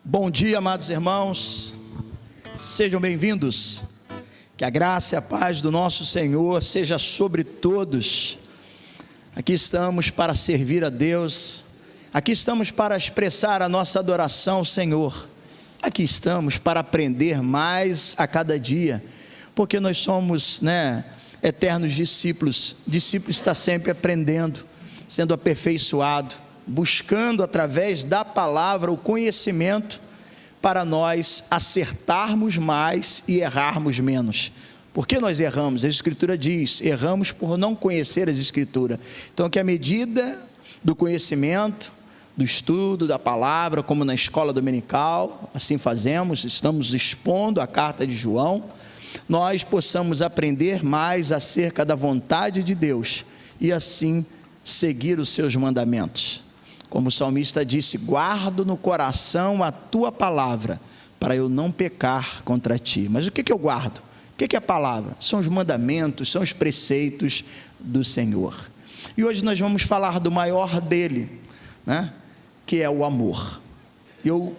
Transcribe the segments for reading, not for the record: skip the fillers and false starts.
Bom dia, amados irmãos, sejam bem-vindos, que a graça e a paz do nosso Senhor seja sobre todos. Aqui estamos para servir a Deus, aqui estamos para expressar a nossa adoração ao Senhor, aqui estamos para aprender mais a cada dia, porque nós somos, eternos discípulos. Discípulo está sempre aprendendo, sendo aperfeiçoado, buscando através da palavra o conhecimento para nós acertarmos mais e errarmos menos. Por que nós erramos? A Escritura diz, erramos por não conhecer as Escrituras. Então que à medida do conhecimento, do estudo da palavra, como na escola dominical, assim fazemos, estamos expondo a carta de João, nós possamos aprender mais acerca da vontade de Deus e assim seguir os seus mandamentos. Como o salmista disse, guardo no coração a tua palavra, para eu não pecar contra ti. Mas o que eu guardo? O que é a palavra? São os mandamentos, são os preceitos do Senhor. E hoje nós vamos falar do maior dele, que é o amor. Eu,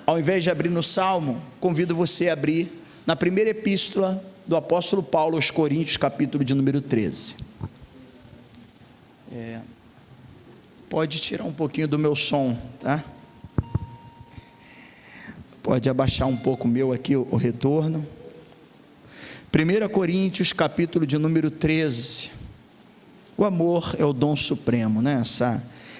ao invés de abrir no Salmo, convido você a abrir na primeira epístola do apóstolo Paulo aos Coríntios, capítulo de número 13. Pode tirar um pouquinho do meu som, tá? Pode abaixar um pouco o meu aqui, o retorno. 1 Coríntios, capítulo de número 13. O amor é o dom supremo,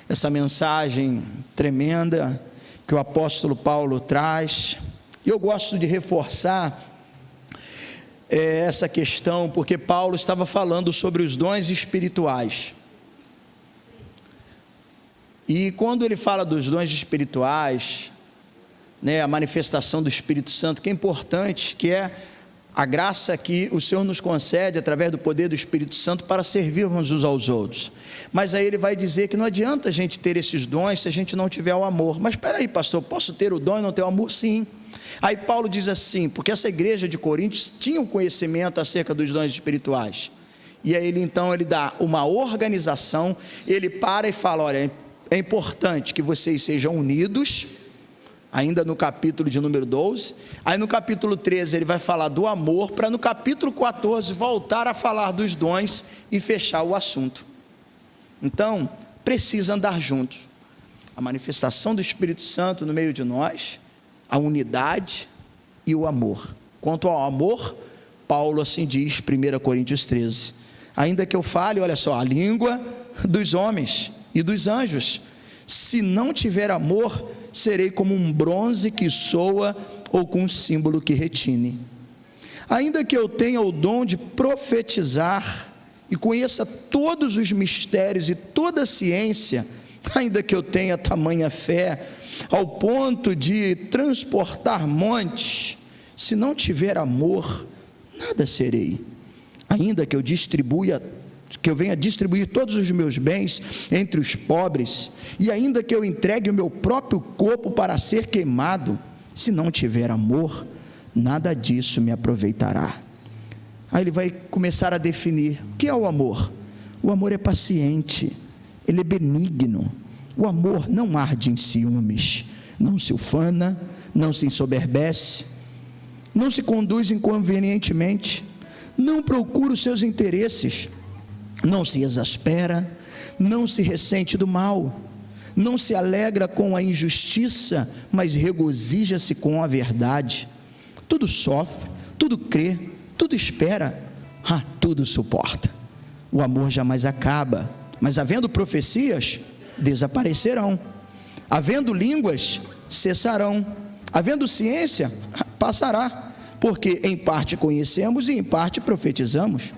Essa mensagem tremenda que o apóstolo Paulo traz. E eu gosto de reforçar essa questão, porque Paulo estava falando sobre os dons espirituais. E quando ele fala dos dons espirituais, a manifestação do Espírito Santo, que é importante, que é a graça que o Senhor nos concede através do poder do Espírito Santo para servirmos uns aos outros. Mas aí ele vai dizer que não adianta a gente ter esses dons se a gente não tiver o amor. Mas espera aí, pastor, posso ter o dom e não ter o amor? Sim. Aí Paulo diz assim, porque essa igreja de Coríntios tinha um conhecimento acerca dos dons espirituais. E aí ele dá uma organização, ele para e fala, olha, é importante que vocês sejam unidos, ainda no capítulo de número 12, aí no capítulo 13 ele vai falar do amor, para no capítulo 14 voltar a falar dos dons e fechar o assunto. Então, precisa andar juntos, a manifestação do Espírito Santo no meio de nós, a unidade e o amor. Quanto ao amor, Paulo assim diz, 1 Coríntios 13, ainda que eu fale, olha só, a língua dos homens e dos anjos, se não tiver amor, serei como um bronze que soa ou com um símbolo que retine. Ainda que eu tenha o dom de profetizar e conheça todos os mistérios e toda a ciência, ainda que eu tenha tamanha fé ao ponto de transportar montes, se não tiver amor, nada serei. Ainda que eu venha distribuir todos os meus bens entre os pobres, e ainda que eu entregue o meu próprio corpo para ser queimado, se não tiver amor, nada disso me aproveitará. Aí ele vai começar a definir, o que é o amor? O amor é paciente, ele é benigno, o amor não arde em ciúmes, não se ufana, não se ensoberbece, não se conduz inconvenientemente, não procura os seus interesses, não se exaspera, não se ressente do mal, não se alegra com a injustiça, mas regozija-se com a verdade. Tudo sofre, tudo crê, tudo espera, tudo suporta. O amor jamais acaba, mas havendo profecias, desaparecerão, havendo línguas, cessarão, havendo ciência, passará, porque em parte conhecemos e em parte profetizamos.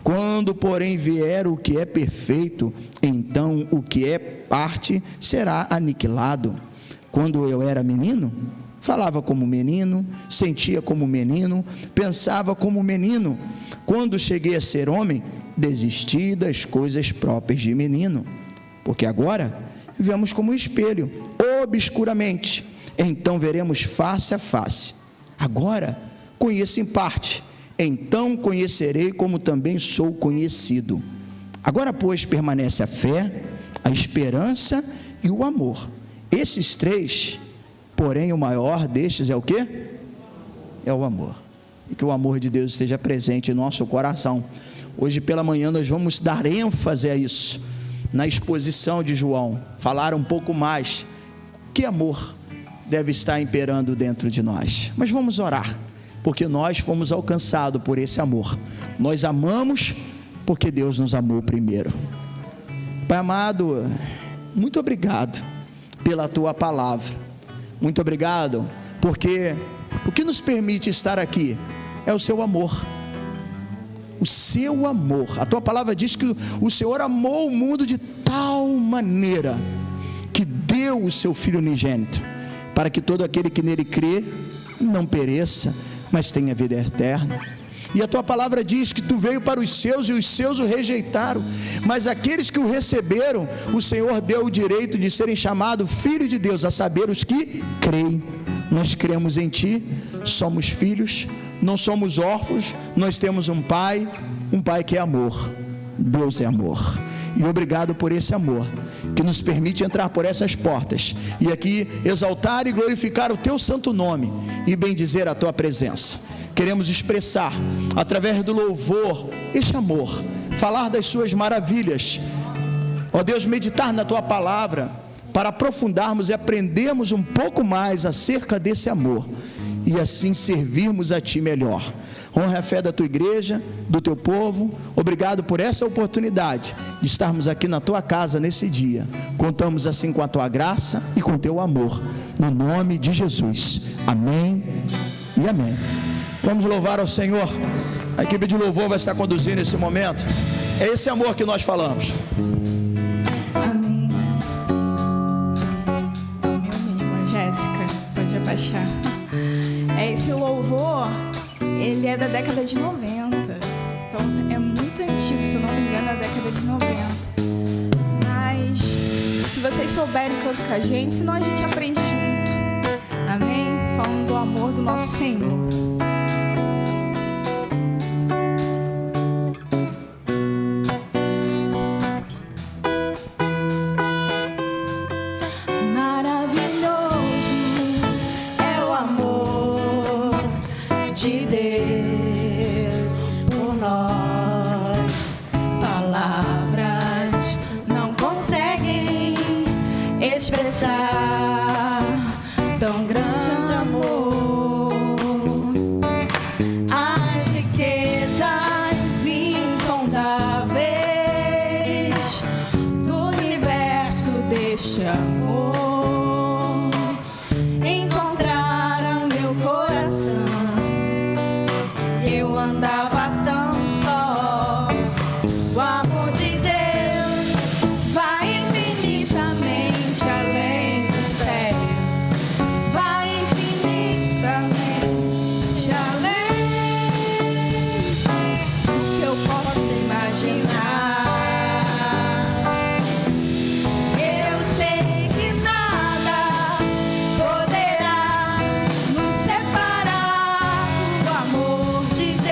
Quando, porém, vier o que é perfeito, então o que é parte será aniquilado. Quando eu era menino, falava como menino, sentia como menino, pensava como menino. Quando cheguei a ser homem, desisti das coisas próprias de menino. Porque agora vemos como um espelho, obscuramente, então veremos face a face. Agora conheço em parte, então conhecerei como também sou conhecido. Agora, pois, permanece a fé, a esperança e o amor. Esses três, porém o maior destes é o quê? É o amor. E que o amor de Deus esteja presente em nosso coração. Hoje pela manhã nós vamos dar ênfase a isso, na exposição de João, falar um pouco mais, que amor deve estar imperando dentro de nós. Mas vamos orar, porque nós fomos alcançados por esse amor. Nós amamos porque Deus nos amou primeiro. Pai amado, muito obrigado pela tua palavra. Muito obrigado, porque o que nos permite estar aqui é o seu amor. O seu amor. A tua palavra diz que o Senhor amou o mundo de tal maneira que deu o seu Filho unigênito, para que todo aquele que nele crê não pereça, mas tenha vida eterna. E a tua palavra diz que tu veio para os seus e os seus o rejeitaram, mas aqueles que o receberam, o Senhor deu o direito de serem chamados filhos de Deus, a saber, os que creem. Nós cremos em ti, somos filhos, não somos órfãos, nós temos um pai que é amor. Deus é amor. E obrigado por esse amor que nos permite entrar por essas portas e aqui exaltar e glorificar o teu santo nome e bendizer a tua presença. Queremos expressar através do louvor este amor, falar das suas maravilhas, ó Deus, meditar na tua palavra para aprofundarmos e aprendermos um pouco mais acerca desse amor e assim servirmos a ti melhor. Honra a fé da tua igreja, do teu povo. Obrigado por essa oportunidade de estarmos aqui na tua casa nesse dia. Contamos assim com a tua graça e com o teu amor, no nome de Jesus. Amém e amém. Vamos louvar ao Senhor. A equipe de louvor vai estar conduzindo esse momento. É esse amor que nós falamos. Amém. Meu mínimo, Jéssica, pode abaixar. Esse louvor, ele é da década de 90. Então é muito antigo, se eu não me engano, é da década de 90. Mas se vocês souberem cantar com a gente, senão a gente aprende junto. Amém? Falando do amor do nosso Senhor. De Deus por nós, palavras não conseguem expressar tão grande amor. As riquezas insondáveis do universo deste amor encontraram meu coração. Eu andava tão só. O amor de Deus vai infinitamente além dos céus, vai infinitamente além do que eu posso imaginar. Eu sei que nada poderá nos separar do amor de Deus.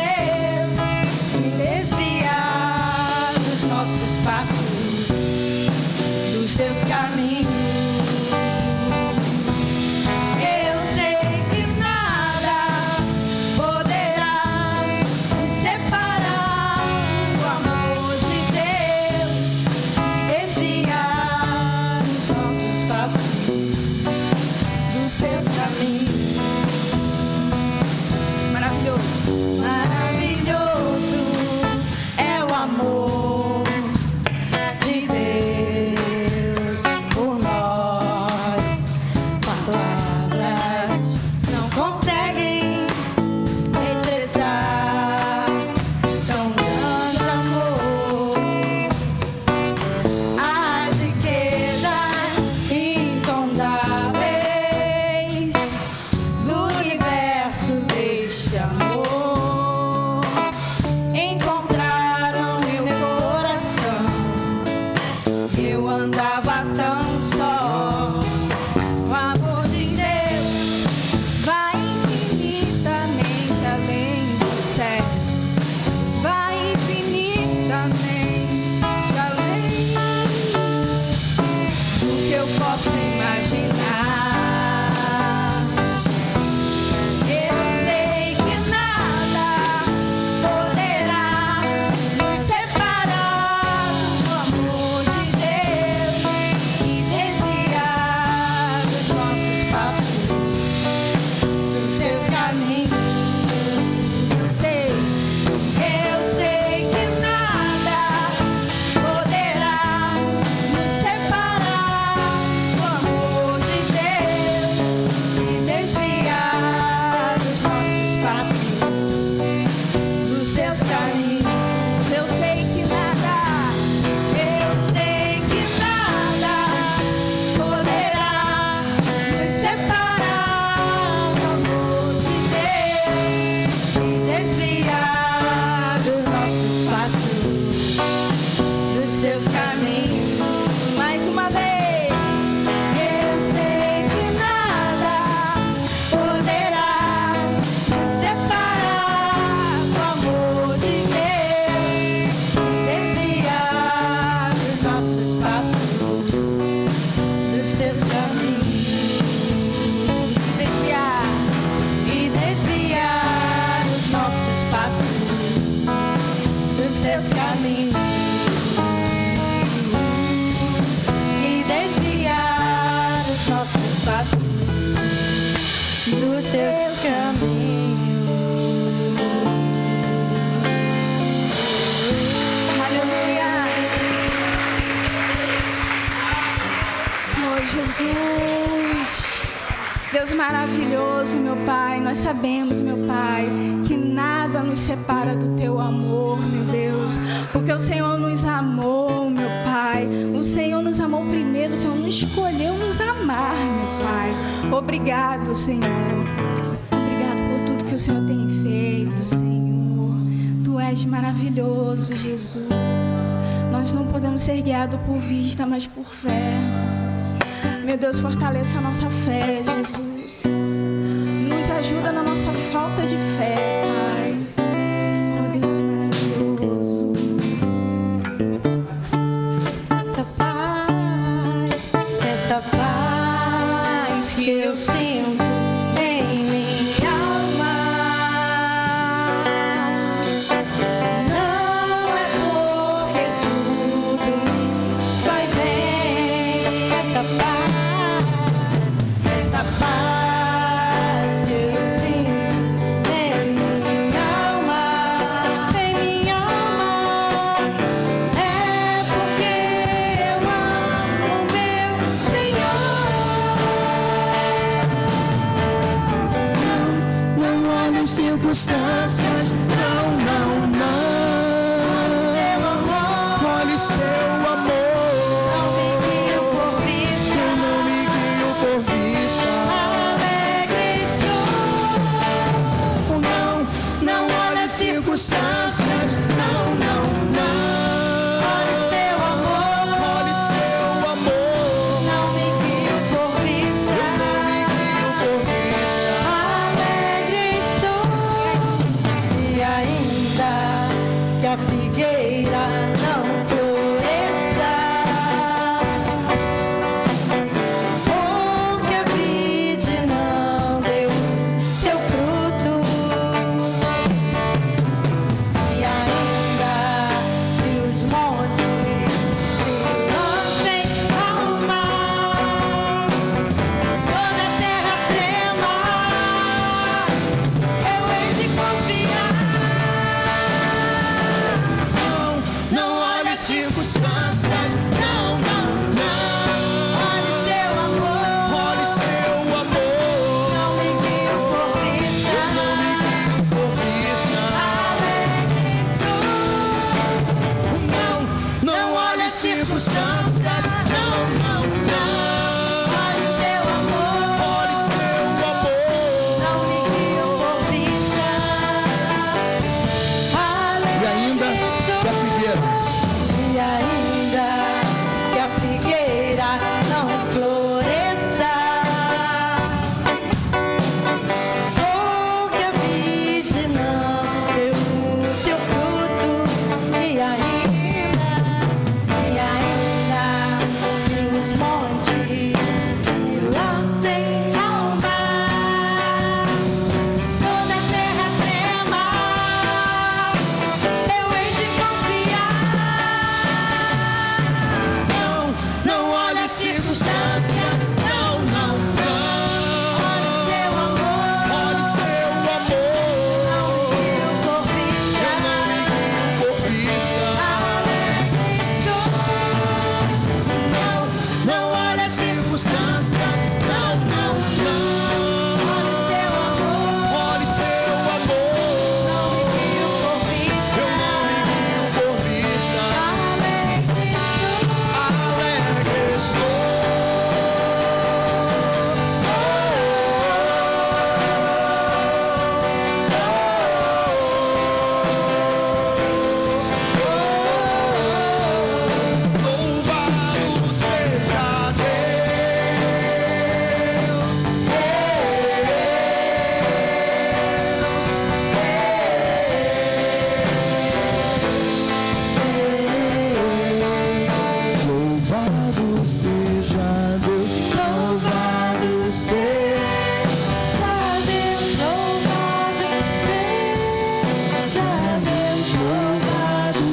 teus caminhos e desviar os nossos passos dos teus caminhos. Aleluia. Oh, Jesus. Deus maravilhoso, meu Pai. Nós sabemos, meu Pai, que nada nos separa do teu amor, meu Deus. Porque o Senhor nos amou, meu Pai. O Senhor nos amou primeiro. O Senhor nos escolheu nos amar, meu Pai. Obrigado, Senhor. Obrigado por tudo que o Senhor tem feito, Senhor. Tu és maravilhoso, Jesus. Nós não podemos ser guiados por vista, mas por fé, Deus. Meu Deus, fortaleça a nossa fé, Jesus. Nos ajuda na nossa falta de fé, Pai. Oh, Deus maravilhoso. Essa paz que eu sinto em minha alma não é porque tudo me vai bem. Essa paz que eu sinto em minha alma é porque eu amo meu Senhor. Não olhe circunstâncias, não, não, não. Olhe seu amor. Eu não me guio por vista. Não olhe circunstâncias, não, não, não. Olhe seu amor. Não me guio por vista. Eu não me guio por vista. Alegre estou. E ainda que a figueira não floresça, ou que a vide não deu seu fruto, e ainda que os montes se lancem ao mar, toda a terra trema, eu hei de confiar. Não olhe circunstâncias, não, não, não. Olhe seu amor. Olhe seu amor. Não me guio por vista. Eu não me guio por vista. Alegre estou. Não olhe circunstâncias, não, não, não. Olhe seu amor. Olhe seu amor. Não me guio por vista. E ainda que a figueira. E ainda que a figueira não floresça, ou que a vide não deu seu fruto, e ainda que os montes se lancem ao mar, toda a terra trema, eu hei de confiar. Não olhe circunstâncias, não, não, Olhe não. seu amor. Olhe seu amor. Não me guio por vista. Eu não me guio por vista. Alegre estou. Não olhe circunstâncias, não, não, não. Olhe seu amor. Olhe seu amor. Não me guio por vista. Eu não me guio por vista. Alegre estou. Alegre estou. Louvado seja Deus. Louvado seja Deus. Louvado seja Deus, louvado seja Deus, Louvado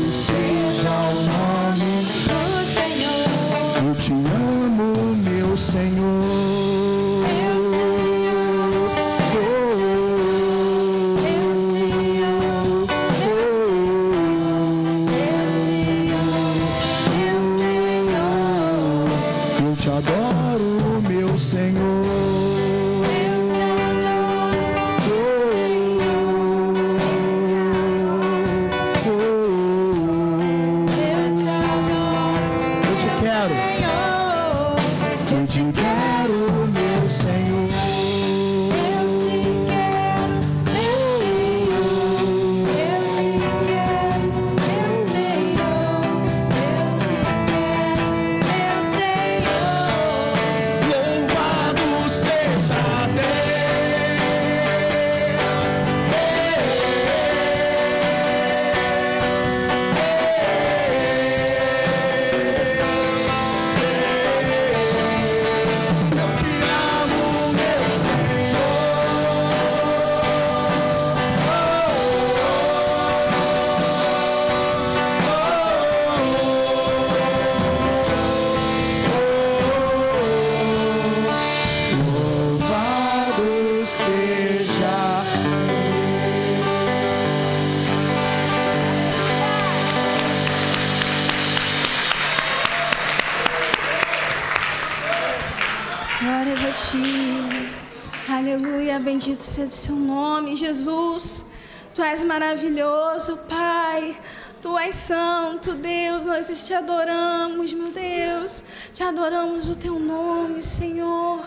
do seu nome, Jesus. Tu és maravilhoso, Pai. Tu és santo, Deus. Nós te adoramos, meu Deus. Te adoramos o teu nome, Senhor.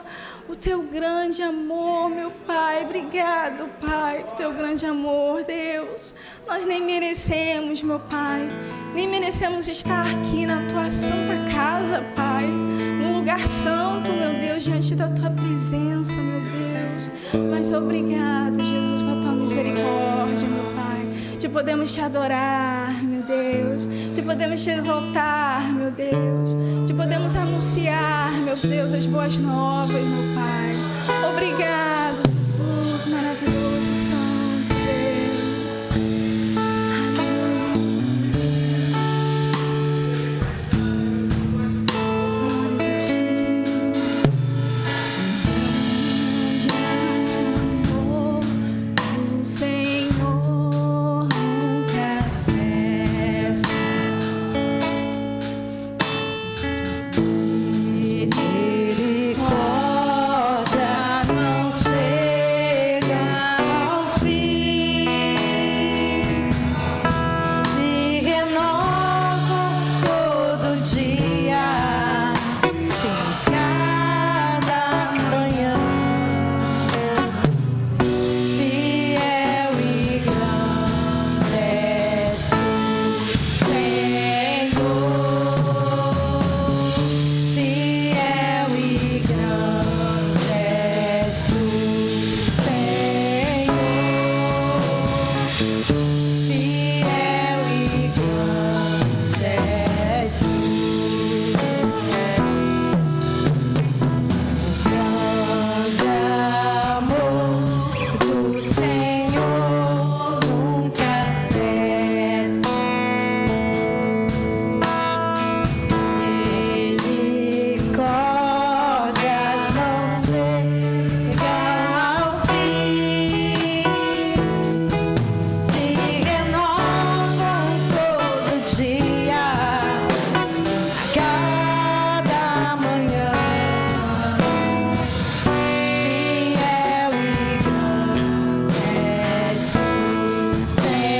O teu grande amor, meu Pai. Obrigado, Pai, por teu grande amor, Deus. Nós nem merecemos, meu Pai. Nem merecemos estar aqui na tua santa casa, Pai. Num lugar santo, meu Deus, diante da tua presença, meu Deus. Mas obrigado, Jesus, pela tua misericórdia, meu Pai. De podermos te adorar, meu Deus. De podermos te exaltar, meu Deus. De podermos anunciar, meu Deus, as boas novas, meu Pai. Obrigado, Jesus, maravilhoso e santo Deus. Glórias a ti. Grande amor do Senhor nunca cessa. Misericórdia não chega ao fim, se renova todo dia, em cada manhã. Fiel e grande és tu, Senhor. Fiel e grande és tu, Senhor. Fiel e grande és tu. Grande amor do Senhor nunca cessa. Misericórdias não chegam ao fim, se renovam todo dia, a cada manhã. Fiel e grande és tu, Senhor.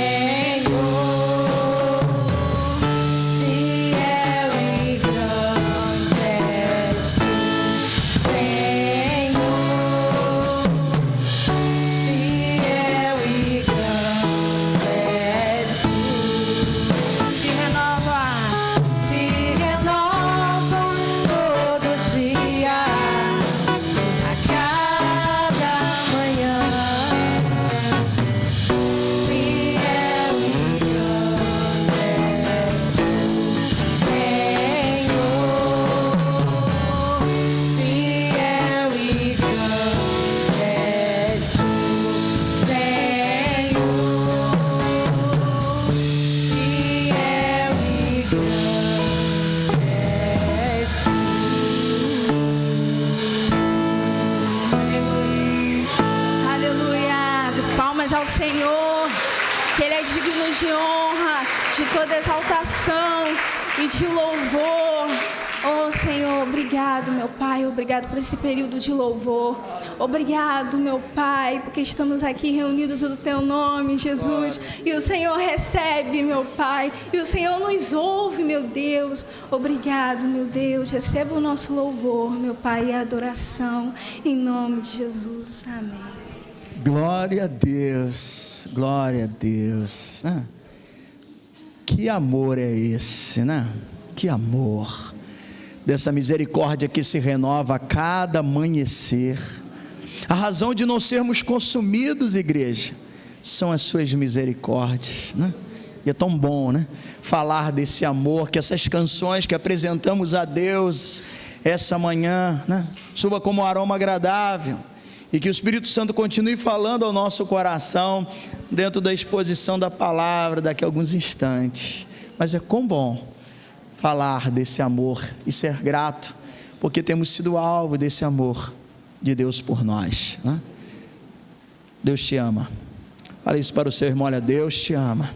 Fiel e grande és tu, Senhor. Fiel e grande és tu. Se renova todo dia, a cada manhã. Fiel e grande és tu, Senhor. Fiel e grande és tu, Senhor. Fiel e grande és tu. Aleluia. Palmas ao Senhor, que Ele é digno de honra, de toda exaltação e de louvor. Oh Senhor, obrigado, meu Pai, obrigado por esse período de louvor. Obrigado, meu Pai, porque estamos aqui reunidos no Teu nome, Jesus. E o Senhor recebe, meu Pai, e o Senhor nos ouve, meu Deus. Obrigado, meu Deus, receba o nosso louvor, meu Pai, e a adoração, em nome de Jesus. Amém. Glória a Deus, glória a Deus. Que amor é esse, né? Que amor. Dessa misericórdia que se renova a cada amanhecer. A razão de não sermos consumidos, igreja, são as suas misericórdias, né? E é tão bom, né? Falar desse amor, que essas canções que apresentamos a Deus essa manhã, né? Suba como um aroma agradável. E que o Espírito Santo continue falando ao nosso coração dentro da exposição da palavra daqui a alguns instantes. Mas é quão bom falar desse amor e ser grato, porque temos sido alvo desse amor de Deus por nós, né? Deus te ama. Fala isso para o seu irmão: olha, Deus te ama.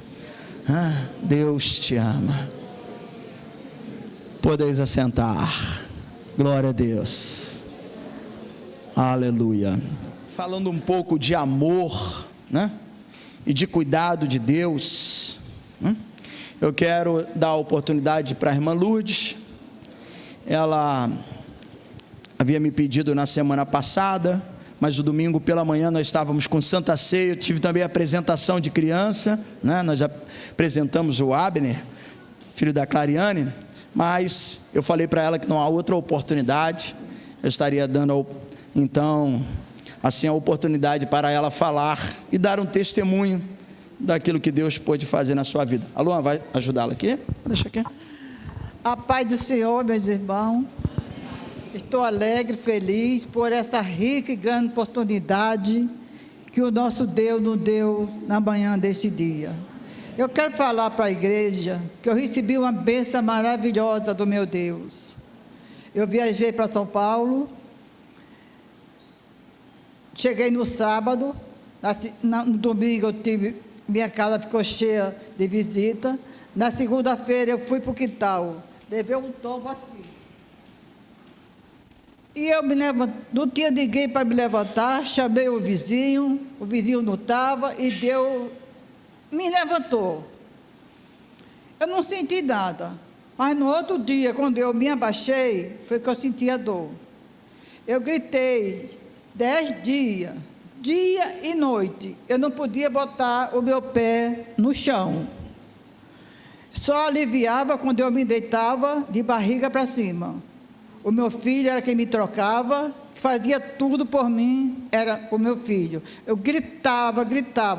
Deus te ama. Podeis assentar. Glória a Deus. Aleluia. falando um pouco de amor, né? E de cuidado de Deus, né? Eu quero dar a oportunidade para a irmã Lourdes. Ela havia me pedido na semana passada, mas no domingo pela manhã nós estávamos com Santa Ceia. Eu tive também a apresentação de criança, né? Nós apresentamos o Abner, filho da Clariane, mas eu falei para ela que não há outra oportunidade. Eu estaria dando então assim a oportunidade para ela falar e dar um testemunho daquilo que Deus pôde fazer na sua vida. A Luana vai ajudá-la aqui? Deixa aqui. A paz do Senhor, meus irmãos. Estou alegre, feliz por essa rica e grande oportunidade que o nosso Deus nos deu na manhã deste dia. Eu quero falar para a igreja que eu recebi uma bênção maravilhosa do meu Deus. Eu viajei para São Paulo, cheguei no sábado, no domingo minha casa ficou cheia de visita. Na segunda-feira eu fui para o quintal, levei um tombo assim. E eu não tinha ninguém para me levantar, chamei o vizinho não estava e Deus me levantou. Eu não senti nada, mas no outro dia, quando eu me abaixei, foi que eu senti a dor. Eu gritei 10 dias, dia e noite, eu não podia botar o meu pé no chão. Só aliviava quando eu me deitava de barriga para cima. O meu filho era quem me trocava, fazia tudo por mim, era o meu filho. Eu gritava,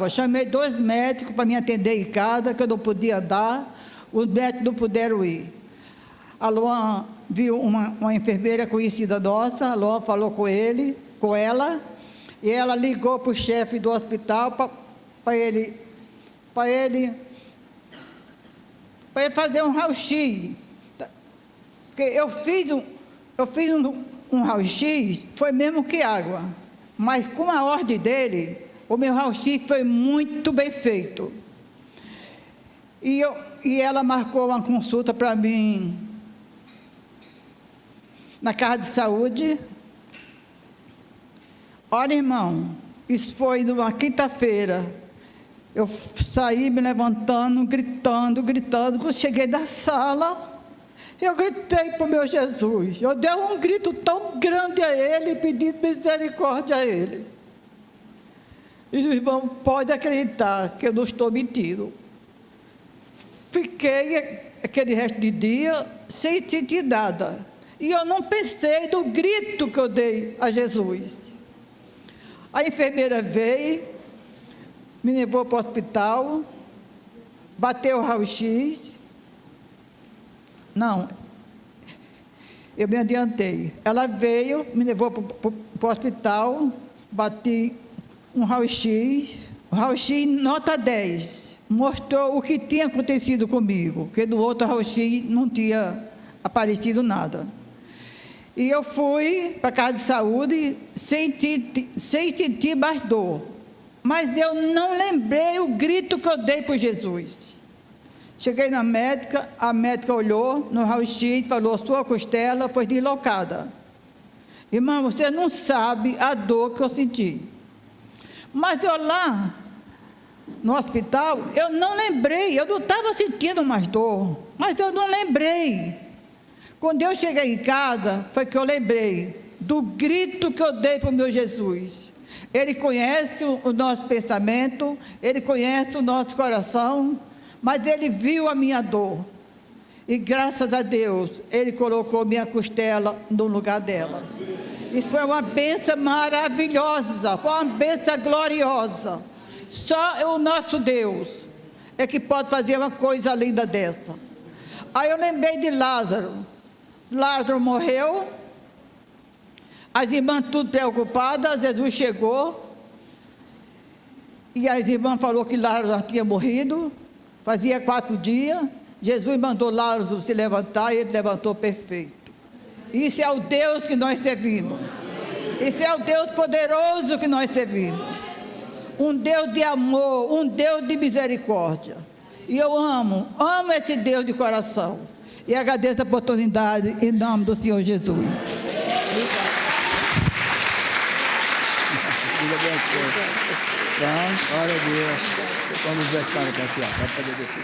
chamei 2 médicos para me atender em casa, que eu não podia andar, os médicos não puderam ir. A Luana viu uma enfermeira conhecida nossa, a Luana falou com ela, e ela ligou para o chefe do hospital para ele fazer um raio-x. Porque eu fiz um raio-x, foi mesmo que água, mas com a ordem dele, o meu raio-x foi muito bem feito. E ela marcou uma consulta para mim na casa de saúde. Olha, irmão, isso foi numa quinta-feira. Eu saí me levantando, gritando. Quando cheguei da sala, eu gritei para o meu Jesus. Eu dei um grito tão grande a Ele, pedindo misericórdia a Ele. E o irmão pode acreditar que eu não estou mentindo. Fiquei aquele resto de dia sem sentir nada. E eu não pensei no grito que eu dei a Jesus. A enfermeira veio, me levou para o hospital, bateu o raio-x. Não, eu me adiantei. Ela veio, me levou para o hospital, bati um raio-x, nota 10. Mostrou o que tinha acontecido comigo, porque no outro raio-x não tinha aparecido nada. E eu fui para a casa de saúde sem sentir mais dor. Mas eu não lembrei o grito que eu dei por Jesus. Cheguei na médica, a médica olhou no raio-x e falou: sua costela foi deslocada. Irmão, você não sabe a dor que eu senti. Mas eu lá no hospital, eu não lembrei, eu não estava sentindo mais dor, mas eu não lembrei. Quando eu cheguei em casa, foi que eu lembrei do grito que eu dei para o meu Jesus. Ele conhece o nosso pensamento, Ele conhece o nosso coração, mas Ele viu a minha dor. E graças a Deus, Ele colocou minha costela no lugar dela. Isso foi uma bênção maravilhosa, foi uma bênção gloriosa. Só o nosso Deus é que pode fazer uma coisa linda dessa. Aí eu lembrei de Lázaro. Lázaro morreu, as irmãs tudo preocupadas. Jesus chegou e as irmãs falaram que Lázaro já tinha morrido, fazia 4 dias. Jesus mandou Lázaro se levantar e ele levantou perfeito. Isso é o Deus que nós servimos, isso é o Deus poderoso que nós servimos, um Deus de amor, um Deus de misericórdia. E eu amo esse Deus de coração. E agradeço a oportunidade em nome do Senhor Jesus. Obrigado. abençoe. Então, glória a Deus. Vamos descer aqui, ó. Pode poder descer.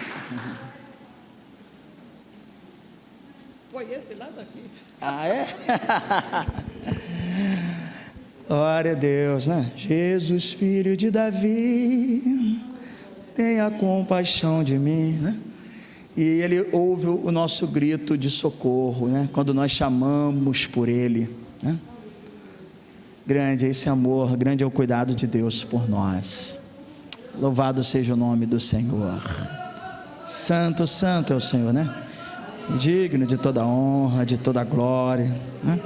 Foi esse lá daqui. Ah, é? Glória a Deus, né? Jesus, filho de Davi, tenha compaixão de mim, né? E ele ouve o nosso grito de socorro, né? Quando nós chamamos por ele, né? Grande é esse amor, grande é o cuidado de Deus por nós. Louvado seja o nome do Senhor. Santo, santo é o Senhor, né? Digno de toda honra, de toda glória, né?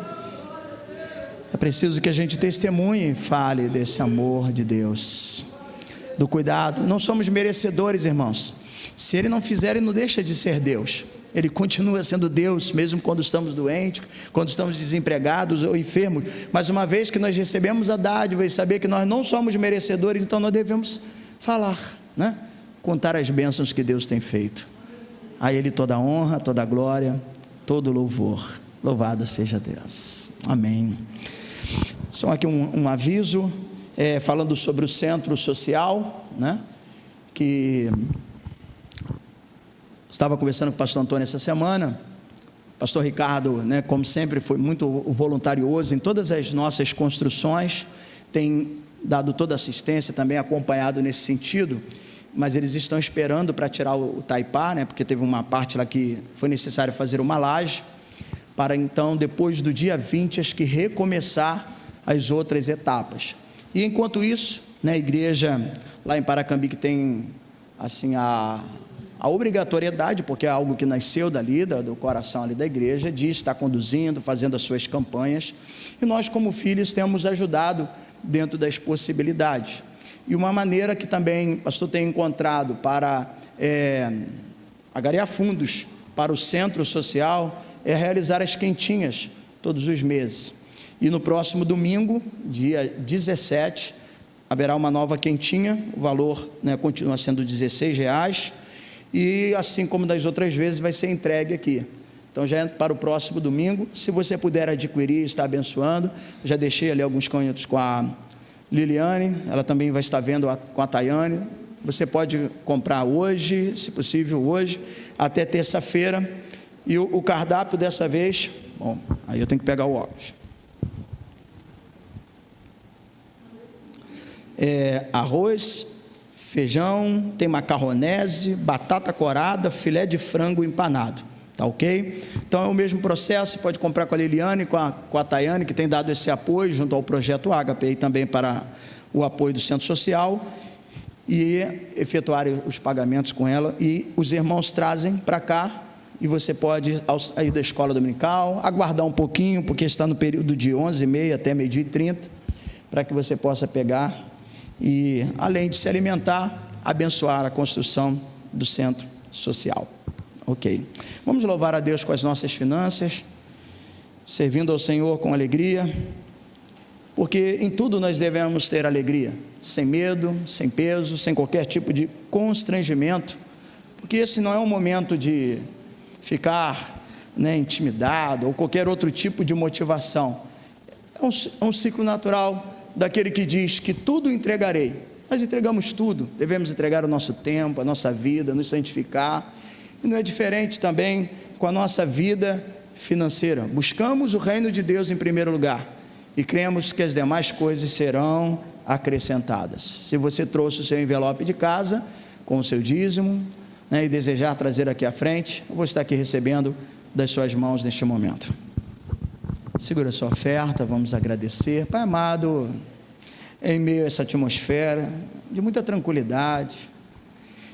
É preciso que a gente testemunhe e fale desse amor de Deus, do cuidado. Não somos merecedores, irmãos. Se Ele não fizer, Ele não deixa de ser Deus. Ele continua sendo Deus, mesmo quando estamos doentes, quando estamos desempregados ou enfermos. Mas uma vez que nós recebemos a dádiva e saber que nós não somos merecedores, então nós devemos falar, né? Contar as bênçãos que Deus tem feito. A Ele toda a honra, toda a glória, todo o louvor. Louvado seja Deus. Amém. Só aqui um aviso, falando sobre o centro social, né? Que estava conversando com o pastor Antônio essa semana. Pastor Ricardo, né, como sempre, foi muito voluntarioso em todas as nossas construções, tem dado toda assistência, também acompanhado nesse sentido, mas eles estão esperando para tirar o taipá, né, porque teve uma parte lá que foi necessário fazer uma laje, para então, depois do dia 20, acho que recomeçar as outras etapas. E enquanto isso, né, a igreja lá em Paracambi, que tem assim a obrigatoriedade, porque é algo que nasceu dali, do coração ali da igreja, de estar conduzindo, fazendo as suas campanhas, e nós como filhos temos ajudado dentro das possibilidades. E uma maneira que também o pastor tem encontrado para angariar fundos para o centro social é realizar as quentinhas todos os meses. E no próximo domingo, dia 17, haverá uma nova quentinha, o valor, né, continua sendo R$16, e assim como das outras vezes vai ser entregue aqui. Então já é para o próximo domingo. Se você puder adquirir, está abençoando. Já deixei ali alguns canhotos com a Liliane, ela também vai estar vendo com a Tayane. Você pode comprar hoje, se possível hoje, até terça-feira. E o cardápio dessa vez, bom, aí eu tenho que pegar o óculos. Arroz, feijão, tem macarronese, batata corada, filé de frango empanado, tá ok? Então é o mesmo processo, pode comprar com a Liliane, com a Tayane, que tem dado esse apoio junto ao projeto Ágape, e também para o apoio do Centro Social, e efetuar os pagamentos com ela, e os irmãos trazem para cá, e você pode sair da escola dominical, aguardar um pouquinho, porque está no período de 11h30 até 12h30, para que você possa pegar e, além de se alimentar, abençoar a construção do centro social. Ok, vamos louvar a Deus com as nossas finanças, servindo ao Senhor com alegria, porque em tudo nós devemos ter alegria, sem medo, sem peso, sem qualquer tipo de constrangimento, porque esse não é um momento de ficar, né, intimidado ou qualquer outro tipo de motivação. É um ciclo natural daquele que diz que tudo entregarei. Nós entregamos tudo, devemos entregar o nosso tempo, a nossa vida, nos santificar. E não é diferente também com a nossa vida financeira. Buscamos o reino de Deus em primeiro lugar e cremos que as demais coisas serão acrescentadas. Se você trouxe o seu envelope de casa com o seu dízimo, né, e desejar trazer aqui à frente, eu vou estar aqui recebendo das suas mãos neste momento. Segura a sua oferta, vamos agradecer. Pai amado, em meio a essa atmosfera de muita tranquilidade,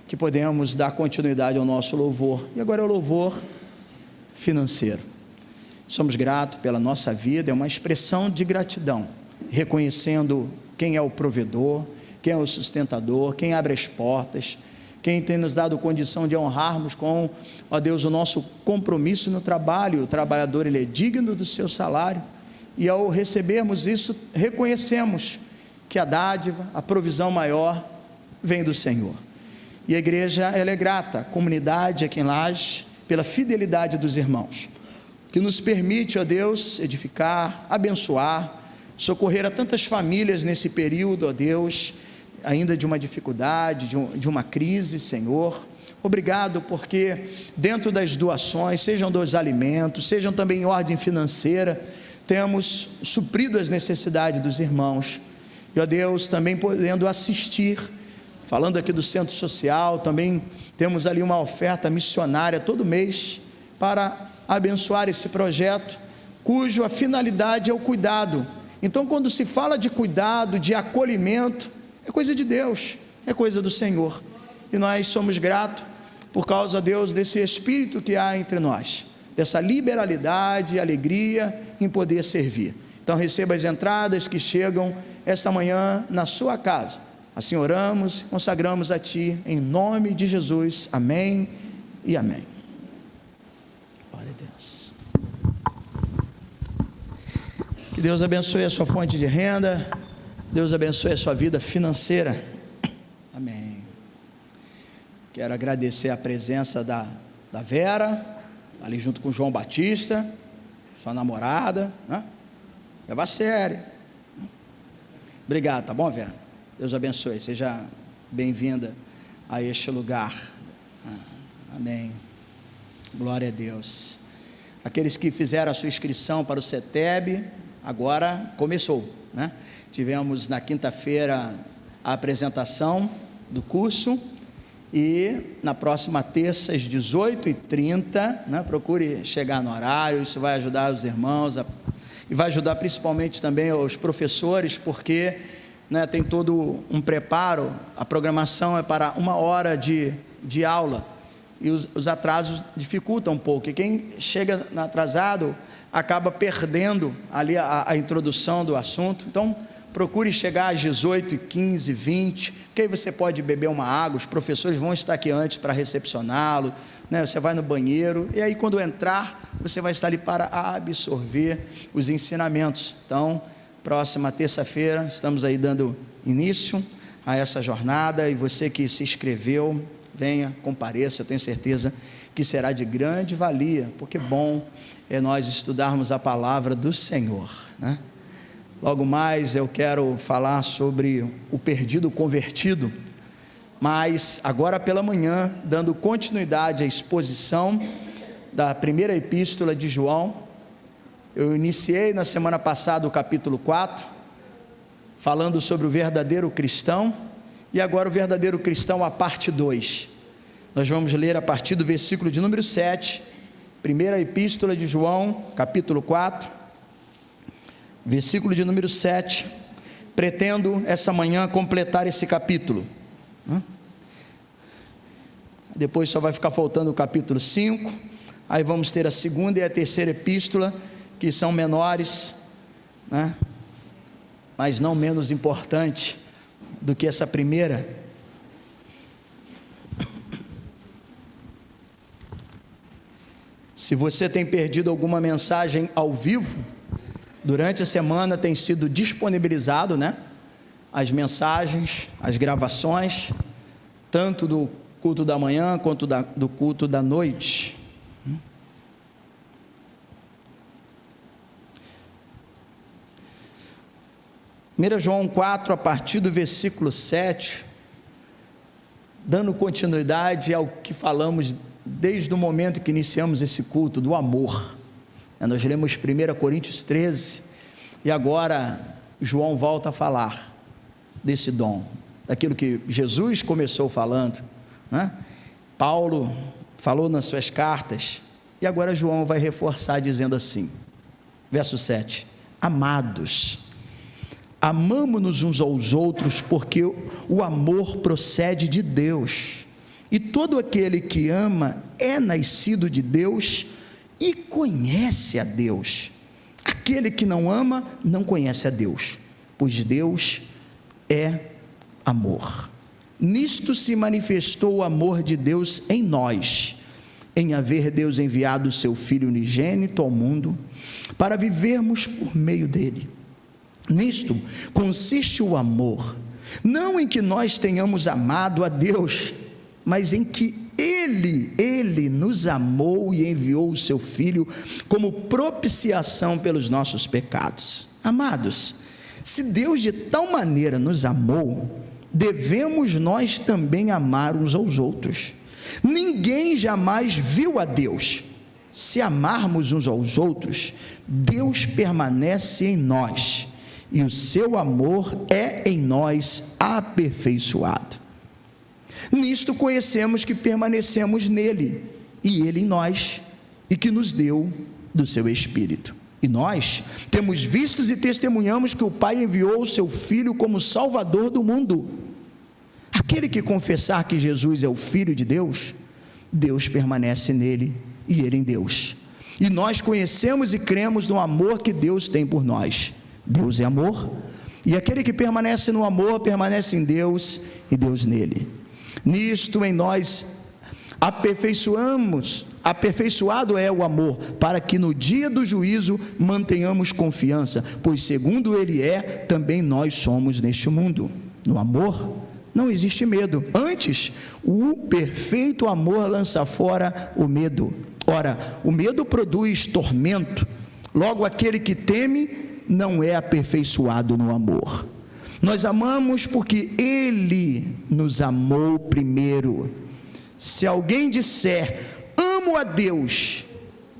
que podemos dar continuidade ao nosso louvor, e agora é o louvor financeiro. Somos gratos pela nossa vida, é uma expressão de gratidão, reconhecendo quem é o provedor, quem é o sustentador, quem abre as portas, quem tem nos dado condição de honrarmos com, ó Deus, o nosso compromisso no trabalho. O trabalhador, ele é digno do seu salário, e ao recebermos isso, reconhecemos que a dádiva, a provisão maior vem do Senhor. E a igreja, ela é grata, a comunidade aqui em Lages, pela fidelidade dos irmãos, que nos permite, ó Deus, edificar, abençoar, socorrer a tantas famílias nesse período, ó Deus, ainda de uma dificuldade, de uma crise, Senhor. Obrigado porque dentro das doações, sejam dos alimentos, sejam também em ordem financeira, temos suprido as necessidades dos irmãos. E ó Deus, também podendo assistir, falando aqui do centro social, também temos ali uma oferta missionária todo mês para abençoar esse projeto, cuja finalidade é o cuidado. Então, quando se fala de cuidado, de acolhimento, é coisa de Deus, é coisa do Senhor. E nós somos gratos por causa, Deus, desse espírito que há entre nós, dessa liberalidade e alegria em poder servir. Então, receba as entradas que chegam esta manhã na sua casa. Assim oramos, consagramos a Ti, em nome de Jesus. Amém e amém. Glória a Deus. Que Deus abençoe a sua fonte de renda, Deus abençoe a sua vida financeira. Amém. Quero agradecer a presença da Vera, ali junto com o João Batista, sua namorada, né? Leva a sério. Obrigado, tá bom, Vera? Deus abençoe, seja bem-vinda a este lugar. Amém. Glória a Deus. Aqueles que fizeram a sua inscrição para o CETEB, agora começou, né? Tivemos na quinta-feira a apresentação do curso, e na próxima terça às 18h30, né? Procure chegar no horário, isso vai ajudar os irmãos, e vai ajudar principalmente também os professores, porque, né, tem todo um preparo. A programação é para 1 hora de aula, e os atrasos dificultam um pouco, e quem chega atrasado acaba perdendo ali a introdução do assunto. Então procure chegar às 18h15, 20, porque aí você pode beber uma água, os professores vão estar aqui antes para recepcioná-lo, né? Você vai no banheiro, e aí quando entrar, você vai estar ali para absorver os ensinamentos. Então, próxima terça-feira, estamos aí dando início a essa jornada, e você que se inscreveu, venha, compareça, eu tenho certeza que será de grande valia, porque bom é nós estudarmos a palavra do Senhor, né? Logo mais eu quero falar sobre o perdido convertido, mas agora pela manhã, dando continuidade à exposição da primeira epístola de João. Eu iniciei na semana passada o capítulo 4, falando sobre o verdadeiro cristão, e agora o verdadeiro cristão, a parte 2. Nós vamos ler a partir do versículo de número 7, primeira epístola de João, capítulo 4, versículo de número 7. Pretendo essa manhã completar esse capítulo, depois só vai ficar faltando o capítulo 5, aí vamos ter a segunda e a terceira epístola, que são menores, né? Mas não menos importante do que essa primeira. Se você tem perdido alguma mensagem ao vivo, durante a semana tem sido disponibilizado, né, as mensagens, as gravações, tanto do culto da manhã quanto do culto da noite. 1 João 4, a partir do versículo 7, dando continuidade ao que falamos desde o momento que iniciamos esse culto, do amor. Nós lemos 1 Coríntios 13, e agora João volta a falar desse dom, daquilo que Jesus começou falando, né? Paulo falou nas suas cartas, e agora João vai reforçar dizendo assim, verso 7, amados, amamo-nos uns aos outros, porque o amor procede de Deus, e todo aquele que ama é nascido de Deus e conhece a Deus. Aquele que não ama não conhece a Deus, pois Deus é amor. Nisto se manifestou o amor de Deus em nós, em haver Deus enviado o seu Filho unigênito ao mundo, para vivermos por meio dele. Nisto consiste o amor, não em que nós tenhamos amado a Deus, mas em que Ele nos amou e enviou o seu Filho como propiciação pelos nossos pecados. Amados, Se Deus de tal maneira nos amou, devemos nós também amar uns aos outros. Ninguém jamais viu a Deus. Se amarmos uns aos outros, Deus permanece em nós, e o seu amor é em nós aperfeiçoado. Nisto conhecemos que permanecemos nele, e ele em nós, e que nos deu do seu Espírito. E nós temos visto e testemunhamos que o Pai enviou o seu Filho como Salvador do mundo. Aquele que confessar que Jesus é o Filho de Deus, Deus permanece nele e ele em Deus. E nós conhecemos e cremos no amor que Deus tem por nós. Deus é amor, e aquele que permanece no amor, permanece em Deus e Deus nele. Nisto em nós aperfeiçoado é o amor, para que no dia do juízo mantenhamos confiança, pois segundo ele é, também nós somos neste mundo. No amor não existe medo, antes, o perfeito amor lança fora o medo. Ora, o medo produz tormento, logo aquele que teme não é aperfeiçoado no amor. Nós amamos porque ele nos amou primeiro. Se alguém disser, amo a Deus,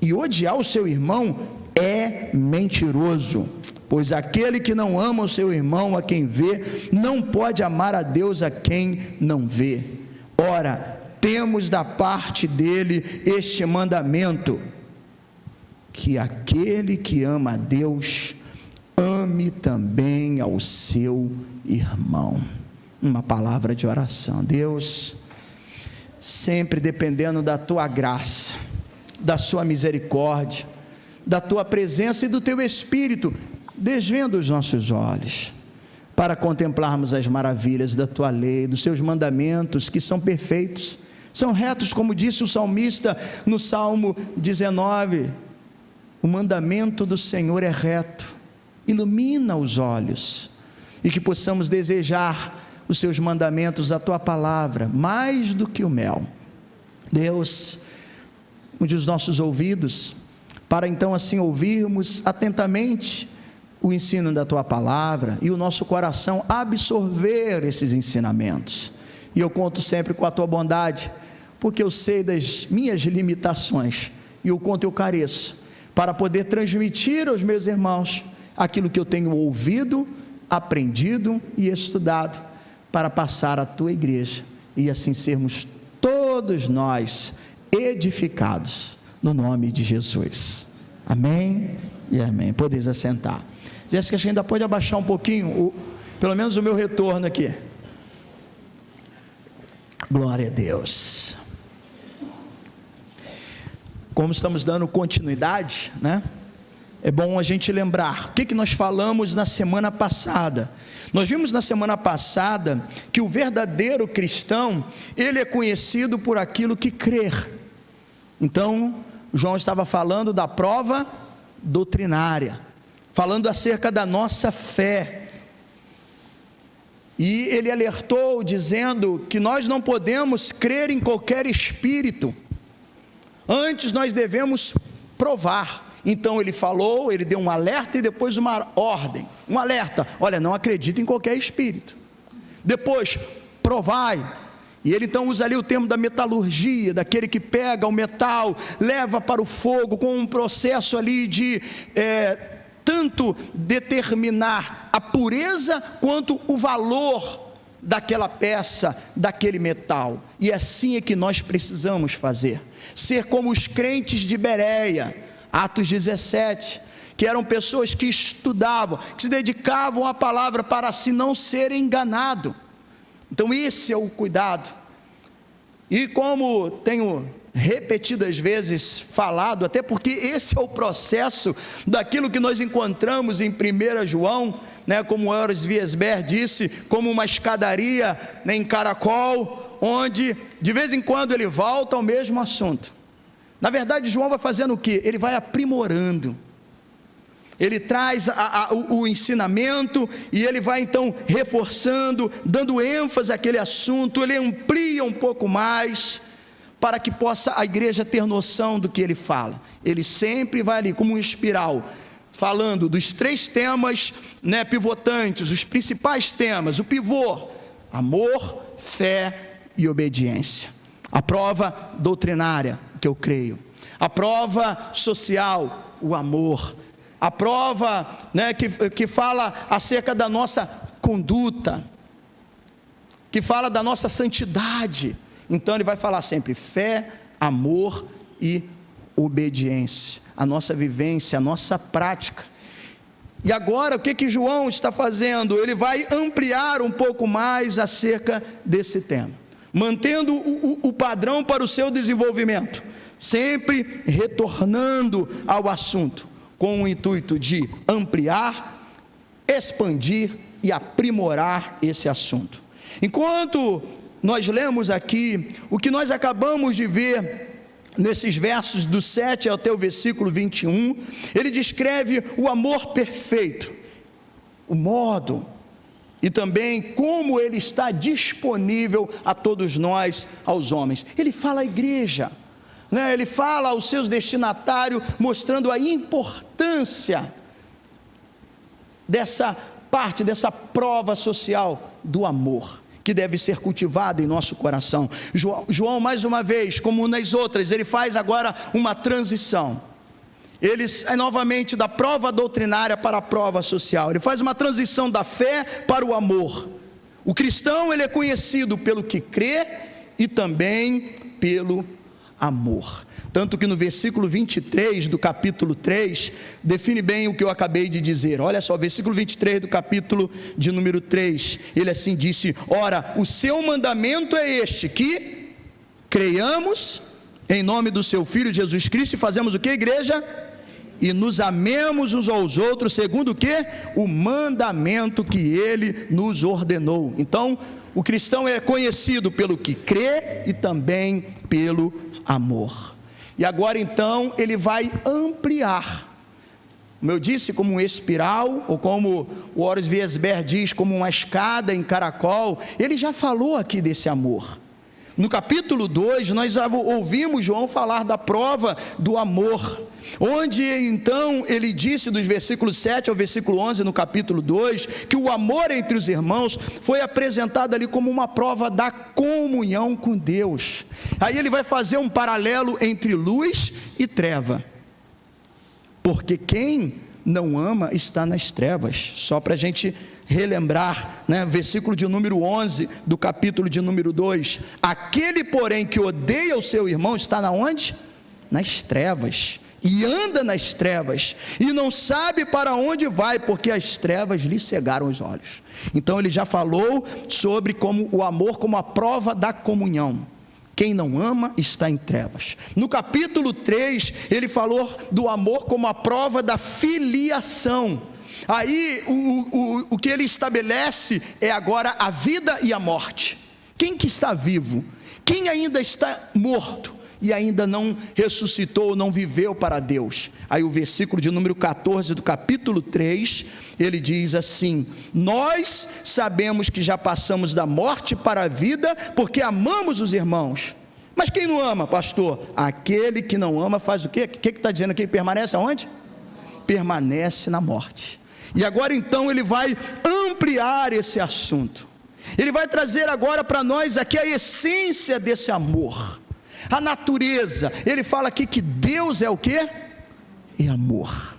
e odiar o seu irmão, é mentiroso, pois aquele que não ama o seu irmão a quem vê, não pode amar a Deus a quem não vê. Ora, temos da parte dele este mandamento, que aquele que ama a Deus, ame também ao seu irmão. Uma palavra de oração. Deus, sempre dependendo da tua graça, da sua misericórdia, da tua presença e do teu Espírito, desvenda os nossos olhos, para contemplarmos as maravilhas da tua lei, dos seus mandamentos, que são perfeitos, são retos, como disse o salmista no Salmo 19, o mandamento do Senhor é reto, ilumina os olhos, e que possamos desejar os seus mandamentos, a tua palavra, mais do que o mel. Deus, mude os nossos ouvidos, para então assim ouvirmos atentamente o ensino da tua palavra, e o nosso coração absorver esses ensinamentos. E eu conto sempre com a tua bondade, porque eu sei das minhas limitações, e o quanto eu careço, para poder transmitir aos meus irmãos aquilo que eu tenho ouvido, aprendido e estudado, para passar à tua igreja, e assim sermos todos nós edificados, no nome de Jesus. Amém e amém. Podeis assentar. Jéssica, acho que ainda pode abaixar um pouquinho, pelo menos o meu retorno aqui. Glória a Deus. Como estamos dando continuidade, né? É bom a gente lembrar, o que nós falamos na semana passada? Nós vimos na semana passada, que o verdadeiro cristão, ele é conhecido por aquilo que crer. Então, João estava falando da prova doutrinária, falando acerca da nossa fé, e ele alertou dizendo que nós não podemos crer em qualquer espírito, antes nós devemos provar. Então ele falou, ele deu um alerta e depois uma ordem, um alerta, olha, não acredita em qualquer espírito. Depois, provai, e ele então usa ali o termo da metalurgia, daquele que pega o metal, leva para o fogo, com um processo ali de tanto determinar a pureza, quanto o valor daquela peça, daquele metal. E assim é que nós precisamos fazer, ser como os crentes de Bereia, Atos 17, que eram pessoas que estudavam, que se dedicavam à palavra para assim não serem enganados. Então esse é o cuidado, e como tenho repetidas vezes falado, até porque esse é o processo daquilo que nós encontramos em 1 João, né, como Euros Wiesberg disse, como uma escadaria, né, em caracol, onde de vez em quando ele volta ao mesmo assunto. Na verdade, João vai fazendo o quê? Ele vai aprimorando, ele traz o ensinamento, e ele vai então reforçando, dando ênfase àquele assunto, ele amplia um pouco mais, para que possa a igreja ter noção do que ele fala. Ele sempre vai ali, como uma espiral, falando dos 3 temas, pivotantes, os principais temas, o pivô: amor, fé e obediência. A prova doutrinária, que eu creio. A prova social, o amor. A prova, que fala acerca da nossa conduta, que fala da nossa santidade. Então ele vai falar sempre fé, amor e obediência, a nossa vivência, a nossa prática. E agora o que João está fazendo? Ele vai ampliar um pouco mais acerca desse tema, mantendo o padrão para o seu desenvolvimento, sempre retornando ao assunto, com o intuito de ampliar, expandir e aprimorar esse assunto. Enquanto nós lemos aqui, o que nós acabamos de ver nesses versos do 7 até o versículo 21, ele descreve o amor perfeito, o modo e também como ele está disponível a todos nós, aos homens. Ele fala à igreja, ele fala aos seus destinatários, mostrando a importância dessa parte, dessa prova social do amor, que deve ser cultivado em nosso coração. João, mais uma vez, como nas outras, ele faz agora uma transição. Ele sai novamente da prova doutrinária para a prova social. Ele faz uma transição da fé para o amor. O cristão, ele é conhecido pelo que crê e também pelo amor. Tanto que no versículo 23 do capítulo 3, define bem o que eu acabei de dizer. Olha só, versículo 23 do capítulo de número 3, ele assim disse: ora, o seu mandamento é este, que creiamos em nome do seu Filho Jesus Cristo, e fazemos o que, igreja? E nos amemos uns aos outros, segundo o que? O mandamento que ele nos ordenou. Então, o cristão é conhecido pelo que crê e também pelo amor. E agora então ele vai ampliar, como eu disse, como um espiral, ou como o Horace Wiesberg diz, como uma escada em caracol. Ele já falou aqui desse amor. No capítulo 2, nós já ouvimos João falar da prova do amor, onde então ele disse, dos versículos 7 ao versículo 11, no capítulo 2, que o amor entre os irmãos foi apresentado ali como uma prova da comunhão com Deus. Aí ele vai fazer um paralelo entre luz e treva, porque quem não ama está nas trevas. Só para a gente relembrar, versículo de número 11 do capítulo de número 2: aquele porém que odeia o seu irmão está na onde? Nas trevas, e anda nas trevas, e não sabe para onde vai, porque as trevas lhe cegaram os olhos. Então ele já falou sobre como o amor como a prova da comunhão. Quem não ama está em trevas. No capítulo 3, ele falou do amor como a prova da filiação. Aí o que ele estabelece é agora a vida e a morte. Quem que está vivo? Quem ainda está morto e ainda não ressuscitou, não viveu para Deus? Aí o versículo de número 14 do capítulo 3, ele diz assim: nós sabemos que já passamos da morte para a vida, porque amamos os irmãos. Mas quem não ama, pastor? Aquele que não ama faz o quê? O que está dizendo aqui? Permanece aonde? Permanece na morte. E agora então ele vai ampliar esse assunto. Ele vai trazer agora para nós aqui a essência desse amor, a natureza. Ele fala aqui que Deus é o quê? É amor.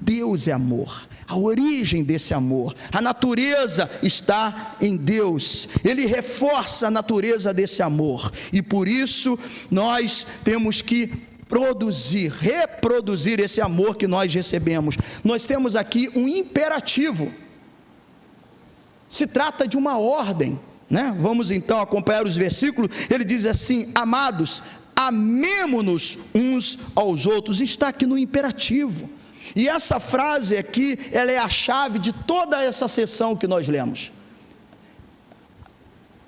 Deus é amor. A origem desse amor, a natureza está em Deus. Ele reforça a natureza desse amor, e por isso nós temos que reproduzir esse amor que nós recebemos. Nós temos aqui um imperativo. Se trata de uma ordem, Vamos então acompanhar os versículos. Ele diz assim: amados, amemo-nos uns aos outros. Está aqui no imperativo. E essa frase aqui, ela é a chave de toda essa sessão que nós lemos.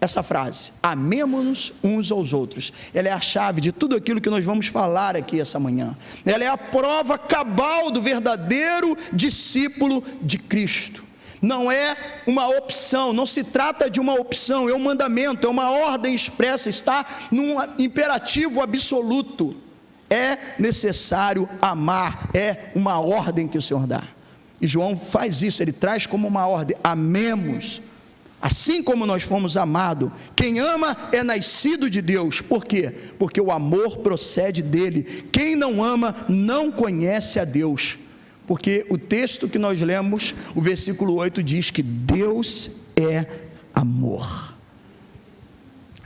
Essa frase, amemo-nos uns aos outros, ela é a chave de tudo aquilo que nós vamos falar aqui essa manhã. Ela é a prova cabal do verdadeiro discípulo de Cristo. Não é uma opção, não se trata de uma opção, é um mandamento, é uma ordem expressa, está num imperativo absoluto. É necessário amar, é uma ordem que o Senhor dá. E João faz isso, ele traz como uma ordem: amemos, assim como nós fomos amados. Quem ama é nascido de Deus. Por quê? Porque o amor procede dele. Quem não ama não conhece a Deus. Porque o texto que nós lemos, o versículo 8, diz que Deus é amor.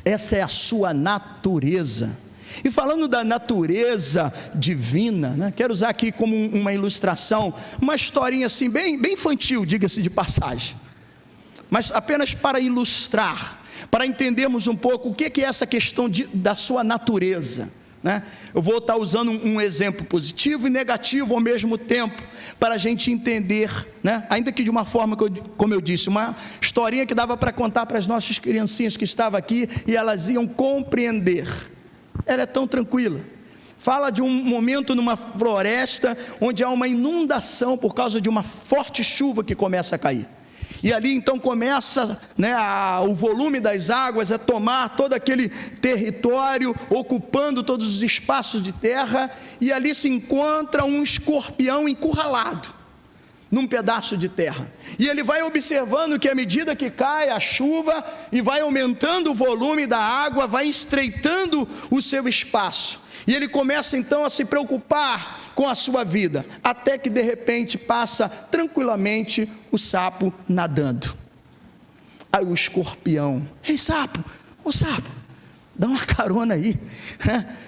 Essa é a sua natureza. E falando da natureza divina, né, quero usar aqui como uma ilustração, uma historinha assim, bem infantil, diga-se de passagem, mas apenas para ilustrar, para entendermos um pouco o que é essa questão da sua natureza, né? Eu vou estar usando um exemplo positivo e negativo ao mesmo tempo, para a gente entender, né? Ainda que de uma forma, como eu disse, uma historinha que dava para contar para as nossas criancinhas que estavam aqui, e elas iam compreender. Ela é tão tranquila. Fala de um momento numa floresta, onde há uma inundação por causa de uma forte chuva que começa a cair. E ali então começa, né, o volume das águas a tomar todo aquele território, ocupando todos os espaços de terra, e ali se encontra um escorpião encurralado num pedaço de terra. E ele vai observando que à medida que cai a chuva e vai aumentando o volume da água, vai estreitando o seu espaço. E ele começa então a se preocupar com a sua vida, até que de repente passa tranquilamente o sapo nadando. Aí o escorpião: ei, sapo, ô sapo, dá uma carona aí,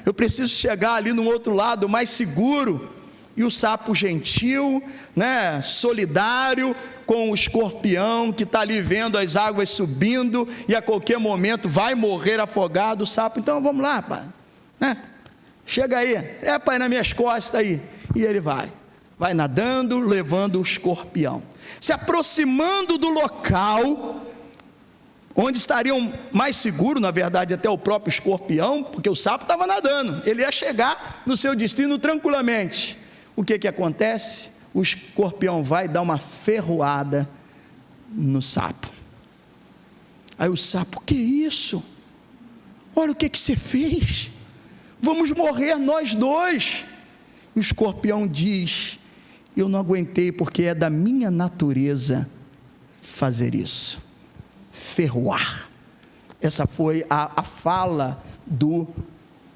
eu preciso chegar ali no outro lado mais seguro. E o sapo gentil, né, solidário com o escorpião que está ali vendo as águas subindo e a qualquer momento vai morrer afogado. O sapo: então vamos lá, pai, né? Chega aí, pai, nas minhas costas aí. E ele vai nadando, levando o escorpião, se aproximando do local onde estariam mais seguros, na verdade até o próprio escorpião, porque o sapo estava nadando, ele ia chegar no seu destino tranquilamente. O que acontece? O escorpião vai dar uma ferroada no sapo. Aí o sapo: que isso? Olha o que você fez, vamos morrer nós dois. O escorpião diz: eu não aguentei, porque é da minha natureza fazer isso, ferroar. Essa foi a fala do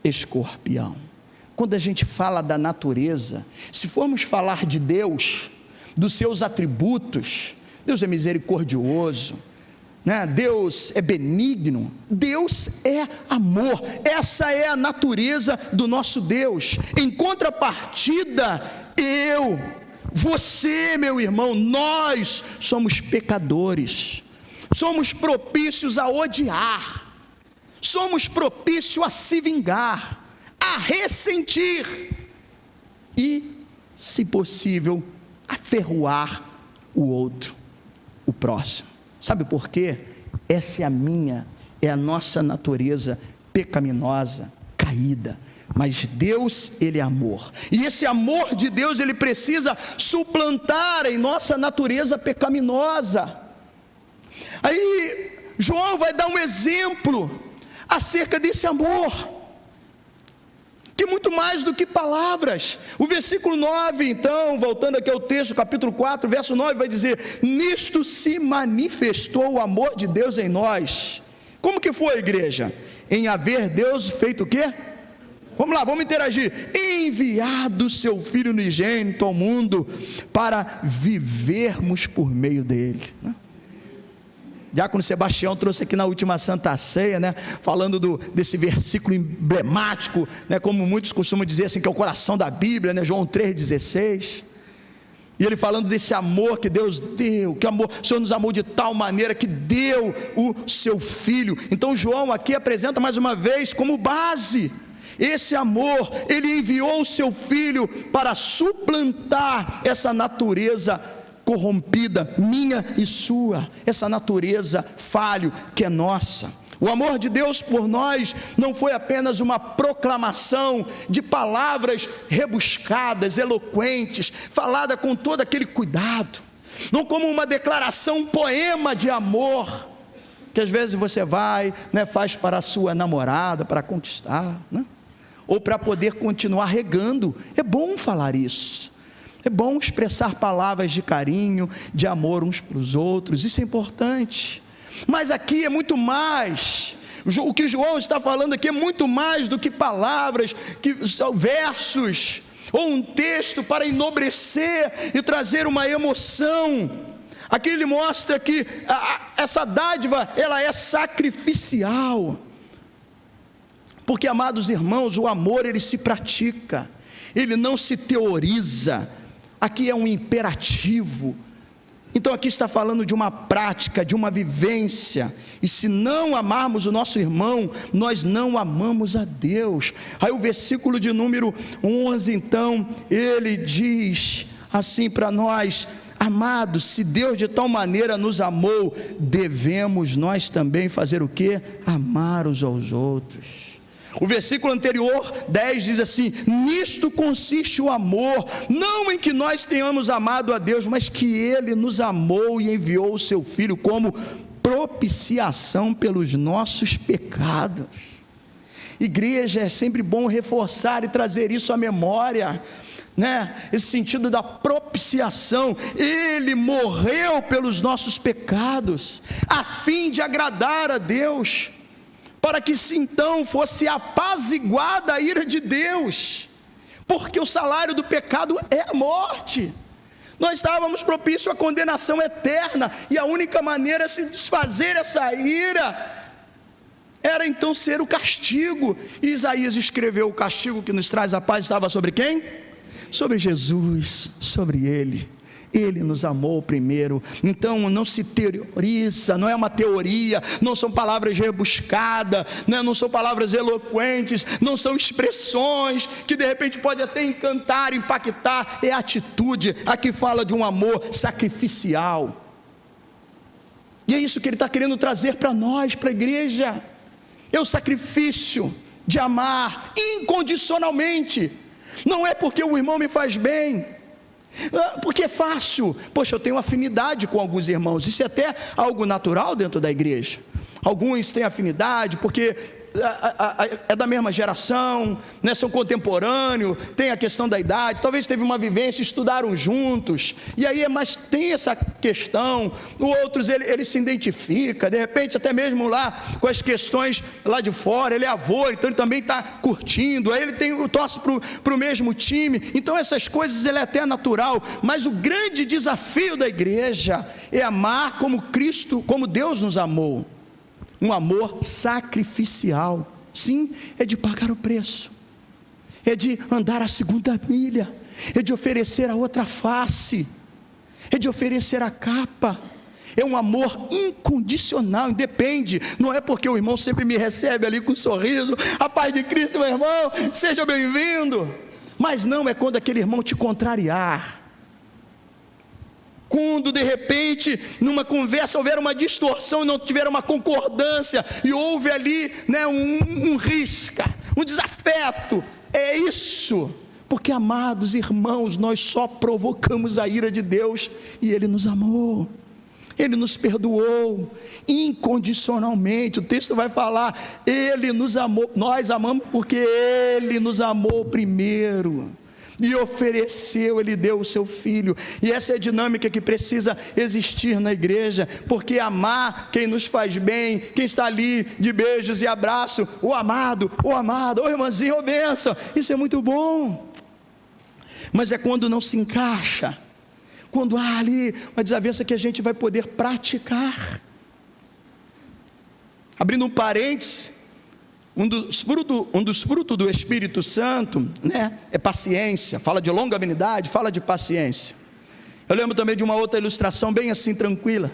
escorpião. Quando a gente fala da natureza, se formos falar de Deus, dos seus atributos, Deus é misericordioso, né? Deus é benigno, Deus é amor. Essa é a natureza do nosso Deus. Em contrapartida, você, meu irmão, nós somos pecadores, somos propícios a odiar, somos propícios a se vingar, a ressentir e, se possível, a ferroar o outro, o próximo. Sabe por quê? Essa é a nossa natureza pecaminosa, caída. Mas Deus, Ele é amor, e esse amor de Deus, Ele precisa suplantar em nossa natureza pecaminosa. Aí João vai dar um exemplo acerca desse amor, que muito mais do que palavras. O versículo 9, então, voltando aqui ao texto, capítulo 4, verso 9, vai dizer: nisto se manifestou o amor de Deus em nós. Como que foi, igreja? Em haver Deus feito o quê? Vamos lá, vamos interagir. Enviado seu Filho unigênito ao mundo, para vivermos por meio dele. Diácono Sebastião trouxe aqui na última Santa Ceia, né, falando desse versículo emblemático, né, como muitos costumam dizer assim, que é o coração da Bíblia, né, João 3,16, e ele falando desse amor que Deus deu, que o Senhor nos amou de tal maneira que deu o seu Filho. Então João aqui apresenta mais uma vez como base esse amor. Ele enviou o seu Filho para suplantar essa natureza corrompida, minha e sua, essa natureza falho que é nossa. O amor de Deus por nós não foi apenas uma proclamação de palavras rebuscadas, eloquentes, falada com todo aquele cuidado, não como uma declaração, um poema de amor, que às vezes você vai, né, faz para a sua namorada, para conquistar, né? ou para poder continuar regando. É bom falar isso, é bom expressar palavras de carinho, de amor uns para os outros, isso é importante. Mas aqui é muito mais. O que João está falando aqui é muito mais do que palavras, que versos, ou um texto para enobrecer e trazer uma emoção. Aqui ele mostra que essa dádiva, ela é sacrificial. Porque, amados irmãos, o amor ele se pratica, ele não se teoriza. Aqui é um imperativo. Então aqui está falando de uma prática, de uma vivência. E se não amarmos o nosso irmão, nós não amamos a Deus. Aí o versículo de número 11, então, ele diz assim para nós: amados, se Deus de tal maneira nos amou, devemos nós também fazer o quê? Amar uns aos outros. O versículo anterior, 10, diz assim: nisto consiste o amor, não em que nós tenhamos amado a Deus, mas que Ele nos amou e enviou o seu Filho como propiciação pelos nossos pecados. Igreja, é sempre bom reforçar e trazer isso à memória, né? Esse sentido da propiciação. Ele morreu pelos nossos pecados, a fim de agradar a Deus, para que então fosse apaziguada a ira de Deus, porque o salário do pecado é a morte. Nós estávamos propícios à condenação eterna, e a única maneira de se desfazer essa ira era então ser o castigo. E Isaías escreveu: o castigo que nos traz a paz estava sobre quem? Sobre Jesus, sobre Ele. Ele nos amou primeiro. Então não se teoriza, não é uma teoria, não são palavras rebuscadas, né? Não são palavras eloquentes, não são expressões que de repente pode até encantar, impactar. É atitude. Aqui fala de um amor sacrificial, e é isso que ele está querendo trazer para nós, para a igreja. É o sacrifício de amar incondicionalmente. Não é porque o irmão me faz bem, porque é fácil. Poxa, eu tenho afinidade com alguns irmãos. Isso é até algo natural dentro da igreja. Alguns têm afinidade porque é da mesma geração, né? São contemporâneos, tem a questão da idade, talvez teve uma vivência, estudaram juntos, e aí mas tem essa questão. Outros ele se identifica, de repente até mesmo lá com as questões lá de fora, ele é avô, então ele também está curtindo, aí ele torce para o mesmo time. Então essas coisas ele é até natural, mas o grande desafio da igreja é amar como Cristo, como Deus nos amou. Um amor sacrificial. Sim, é de pagar o preço, é de andar a segunda milha, é de oferecer a outra face, é de oferecer a capa. É um amor incondicional, independe. Não é porque o irmão sempre me recebe ali com um sorriso: a paz de Cristo, meu irmão, seja bem-vindo. Mas não, é quando aquele irmão te contrariar, quando de repente numa conversa houver uma distorção e não tiver uma concordância, e houve ali, né, um risca, um desafeto. É isso, porque, amados irmãos, nós só provocamos a ira de Deus, e Ele nos amou, Ele nos perdoou incondicionalmente. O texto vai falar: Ele nos amou. Nós amamos porque Ele nos amou primeiro e ofereceu, Ele deu o seu Filho. E essa é a dinâmica que precisa existir na igreja, porque amar quem nos faz bem, quem está ali de beijos e abraço, o amado, ô irmãzinho, ô bênção, isso é muito bom. Mas é quando não se encaixa, quando há ali uma desavença que a gente vai poder praticar. Abrindo um parênteses, um dos frutos do Espírito Santo, né, é paciência. Fala de longanimidade, fala de paciência. Eu lembro também de uma outra ilustração bem assim tranquila,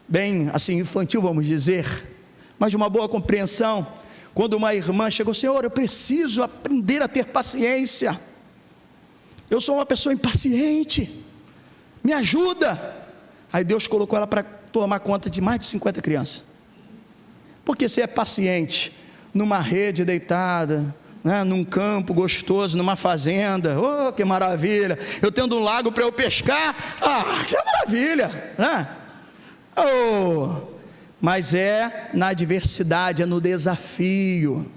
bem assim infantil, vamos dizer, mas de uma boa compreensão. Quando uma irmã chegou: Senhor, eu preciso aprender a ter paciência, eu sou uma pessoa impaciente, me ajuda. Aí Deus colocou ela para tomar conta de mais de 50 crianças. Porque você é paciente numa rede deitada, né, num campo gostoso, numa fazenda, oh, que maravilha, eu tendo um lago para eu pescar, que maravilha, né? Mas é na adversidade, é no desafio.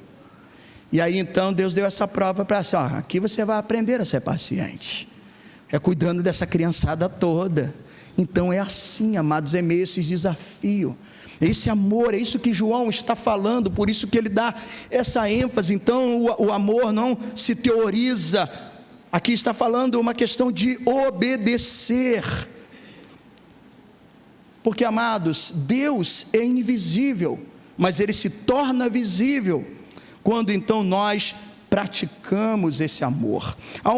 E aí então Deus deu essa prova para assim, ó, aqui você vai aprender a ser paciente. É cuidando dessa criançada toda. Então é assim, amados, é meio esse desafio. Esse amor, é isso que João está falando, por isso que ele dá essa ênfase. Então o amor não se teoriza. Aqui está falando uma questão de obedecer. Porque, amados, Deus é invisível, mas Ele se torna visível quando então nós praticamos esse amor. Há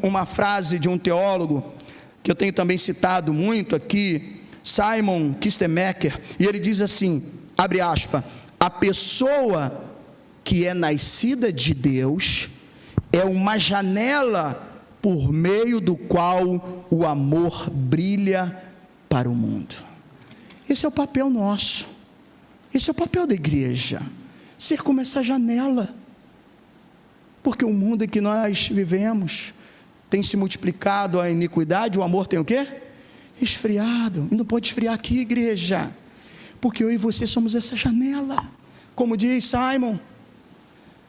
uma frase de um teólogo, que eu tenho também citado muito aqui, Simon Kistemaker, e ele diz assim, abre aspas, a pessoa que é nascida de Deus é uma janela por meio do qual o amor brilha para o mundo. Esse é o papel nosso, esse é o papel da igreja, ser como essa janela, porque o mundo em que nós vivemos tem se multiplicado a iniquidade, o amor tem o quê? Esfriado. E não pode esfriar aqui, igreja, porque eu e você somos essa janela, como diz Simon,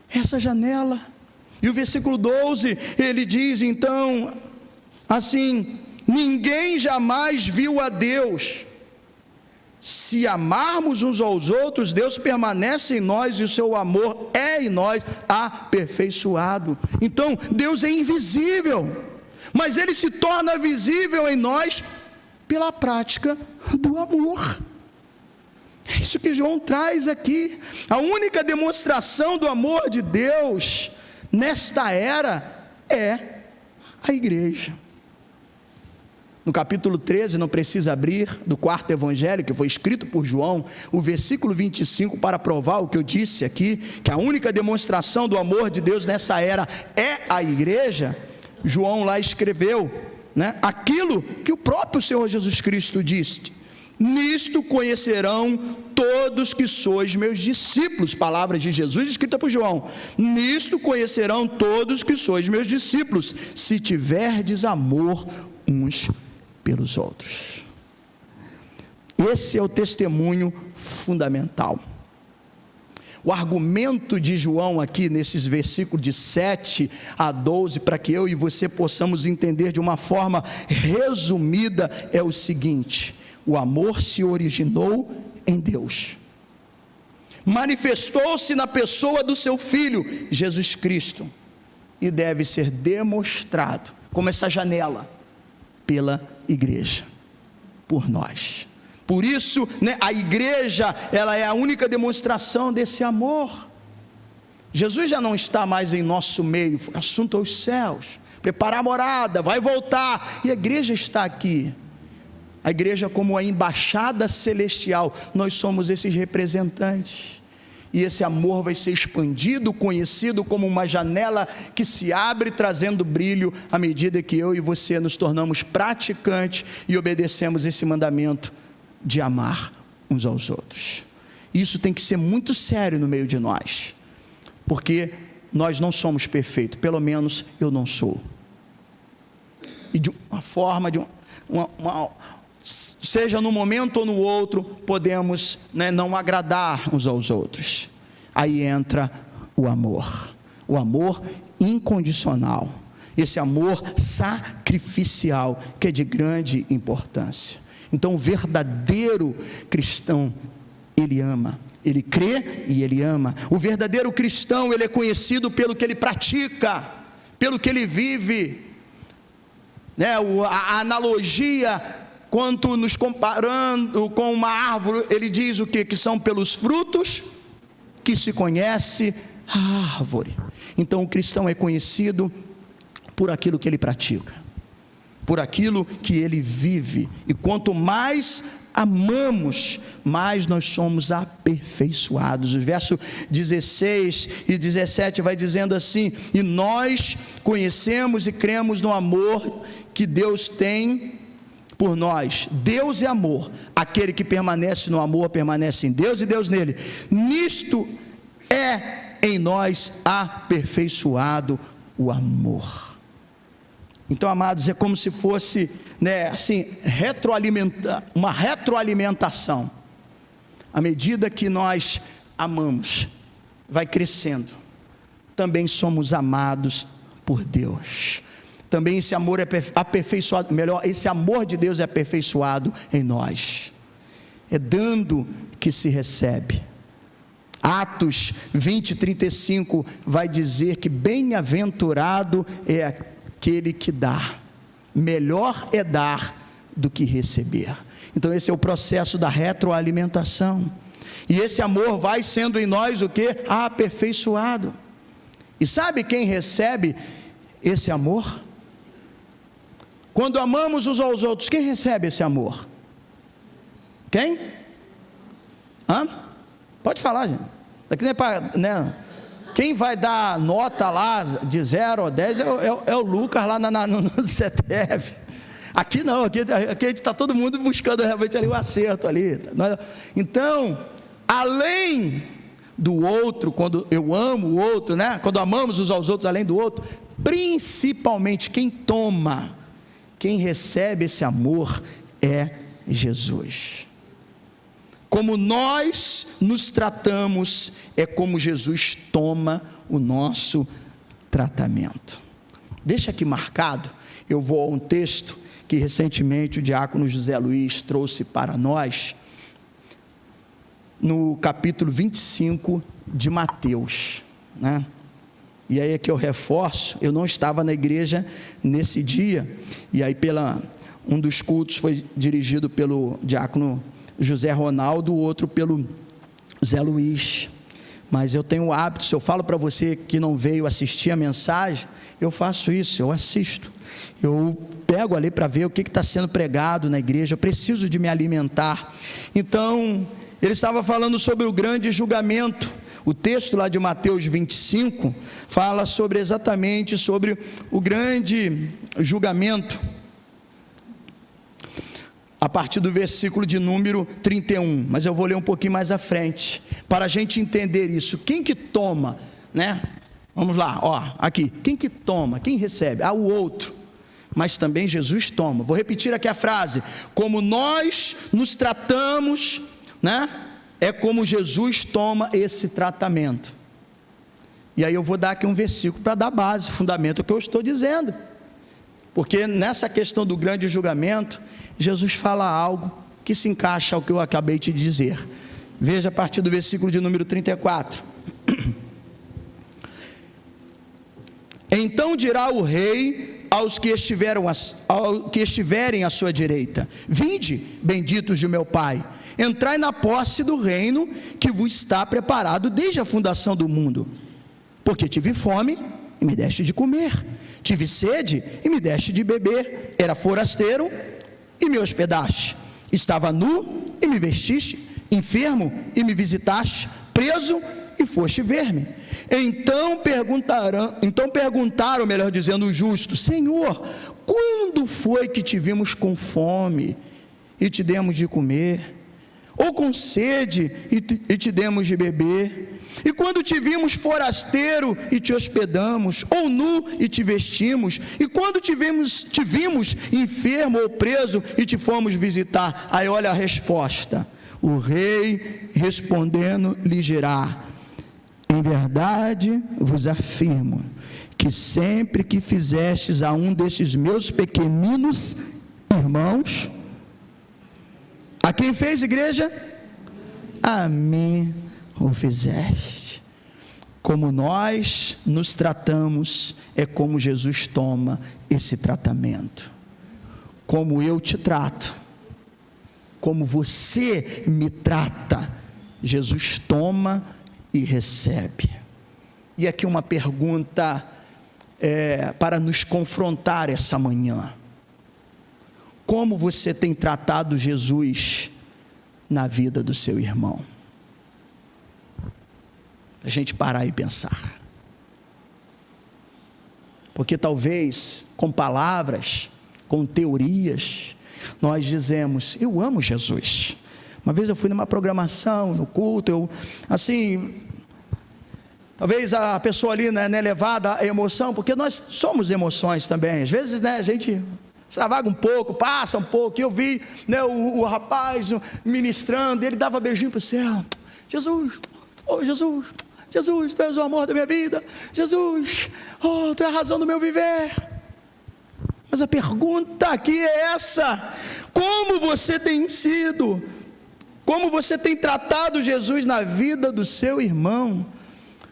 essa janela. E o versículo 12, ele diz então assim, ninguém jamais viu a Deus. Se amarmos uns aos outros, Deus permanece em nós e o seu amor é em nós aperfeiçoado. Então Deus é invisível, mas Ele se torna visível em nós pela prática do amor. É isso que João traz aqui. A única demonstração do amor de Deus nesta era é a igreja. No capítulo 13, não precisa abrir, do 4º evangelho, que foi escrito por João, o versículo 25, para provar o que eu disse aqui, que a única demonstração do amor de Deus nessa era é a igreja. João lá escreveu, né, aquilo que o próprio Senhor Jesus Cristo disse, nisto conhecerão todos que sois meus discípulos, palavras de Jesus escrita por João, nisto conhecerão todos que sois meus discípulos, se tiverdes amor uns pelos outros. Esse é o testemunho fundamental. O argumento de João aqui nesses versículos de 7 a 12, para que eu e você possamos entender de uma forma resumida, é o seguinte: o amor se originou em Deus, manifestou-se na pessoa do seu Filho, Jesus Cristo, e deve ser demonstrado, como essa janela, pela igreja, por nós. Por isso, né, a igreja, ela é a única demonstração desse amor. Jesus já não está mais em nosso meio, assunto aos céus, preparar a morada, vai voltar, e a igreja está aqui. A igreja como a embaixada celestial, nós somos esses representantes, e esse amor vai ser expandido, conhecido como uma janela que se abre trazendo brilho, à medida que eu e você nos tornamos praticantes e obedecemos esse mandamento de amar uns aos outros. Isso tem que ser muito sério no meio de nós, porque nós não somos perfeitos, pelo menos eu não sou, e de uma forma, seja num momento ou no outro, podemos, né, não agradar uns aos outros. Aí entra o amor incondicional, esse amor sacrificial, que é de grande importância. Então o verdadeiro cristão, ele ama, ele crê e ele ama. O verdadeiro cristão, ele é conhecido pelo que ele pratica, pelo que ele vive, né? A analogia, quando nos comparando com uma árvore, ele diz o que? Que são pelos frutos que se conhece a árvore. Então o cristão é conhecido por aquilo que ele pratica, por aquilo que ele vive, e quanto mais amamos, mais nós somos aperfeiçoados. O verso 16 e 17 vai dizendo assim: e nós conhecemos e cremos no amor que Deus tem por nós. Deus é amor, aquele que permanece no amor permanece em Deus e Deus nele. Nisto é em nós aperfeiçoado o amor. Então, amados, é como se fosse, né, assim, uma retroalimentação. À medida que nós amamos, vai crescendo, também somos amados por Deus. Também esse amor é aperfeiçoado, melhor, esse amor de Deus é aperfeiçoado em nós. É dando que se recebe. Atos 20:35 vai dizer que bem-aventurado é aquele que dá. Melhor é dar do que receber. Então esse é o processo da retroalimentação. E esse amor vai sendo em nós o que? Aperfeiçoado. E sabe quem recebe esse amor? Quando amamos uns aos outros, quem recebe esse amor? Quem? Pode falar, gente. Daqui nem para, né? Quem vai dar nota lá de 0 a 10 é o Lucas lá no CETEV. Aqui não, aqui está todo mundo buscando realmente ali o acerto ali. Então, além do outro, quando eu amo o outro, né? Quando amamos uns aos outros além do outro, principalmente quem toma, quem recebe esse amor é Jesus. Como nós nos tratamos, é como Jesus toma o nosso tratamento. Deixa aqui marcado, eu vou a um texto que recentemente o diácono José Luiz trouxe para nós, no capítulo 25 de Mateus, né? E aí é que eu reforço, eu não estava na igreja nesse dia, e aí um dos cultos foi dirigido pelo diácono José Ronaldo, o outro pelo Zé Luiz, mas eu tenho o hábito, se eu falo para você que não veio assistir a mensagem, eu faço isso, eu assisto, eu pego ali para ver o que está sendo pregado na igreja, eu preciso de me alimentar. Então, ele estava falando sobre o grande julgamento. O texto lá de Mateus 25 fala exatamente sobre o grande julgamento, a partir do versículo de número 31, mas eu vou ler um pouquinho mais à frente, para a gente entender isso. Quem que toma, né? Vamos lá, aqui, quem que toma, quem recebe? O outro, mas também Jesus toma. Vou repetir aqui a frase: como nós nos tratamos, né? É como Jesus toma esse tratamento. E aí eu vou dar aqui um versículo para dar base, fundamento ao que eu estou dizendo, porque nessa questão do grande julgamento, Jesus fala algo que se encaixa ao que eu acabei de dizer. Veja a partir do versículo de número 34. Então dirá o rei aos que estiverem à sua direita: vinde, benditos de meu Pai, entrai na posse do reino que vos está preparado desde a fundação do mundo. Porque tive fome e me deste de comer, tive sede e me deste de beber, era forasteiro e me hospedaste, estava nu e me vestiste, enfermo e me visitaste, preso e foste ver-me. Então perguntaram, melhor dizendo, os justos: Senhor, quando foi que te vimos com fome e te demos de comer, ou com sede e te demos de beber? E quando te vimos forasteiro e te hospedamos, ou nu e te vestimos? E quando te vimos enfermo ou preso e te fomos visitar? Aí olha a resposta: o rei respondendo lhe dirá: em verdade vos afirmo que sempre que fizestes a um destes meus pequeninos irmãos, a quem fez, igreja? A mim o fizeste. Como nós nos tratamos, é como Jesus toma esse tratamento. Como eu te trato, como você me trata, Jesus toma e recebe. E aqui uma pergunta para nos confrontar essa manhã: como você tem tratado Jesus na vida do seu irmão? A gente parar e pensar, porque talvez com palavras, com teorias, nós dizemos: eu amo Jesus. Uma vez eu fui numa programação, no culto, talvez a pessoa ali, né, levada à emoção, porque nós somos emoções também, às vezes, né, a gente extravaga um pouco, passa um pouco. E eu vi, né, o rapaz ministrando, ele dava beijinho para o céu: Jesus, oh Jesus, Jesus, Tu és o amor da minha vida, Jesus, oh, Tu és a razão do meu viver. Mas a pergunta aqui é essa: como você tem sido, como você tem tratado Jesus na vida do seu irmão?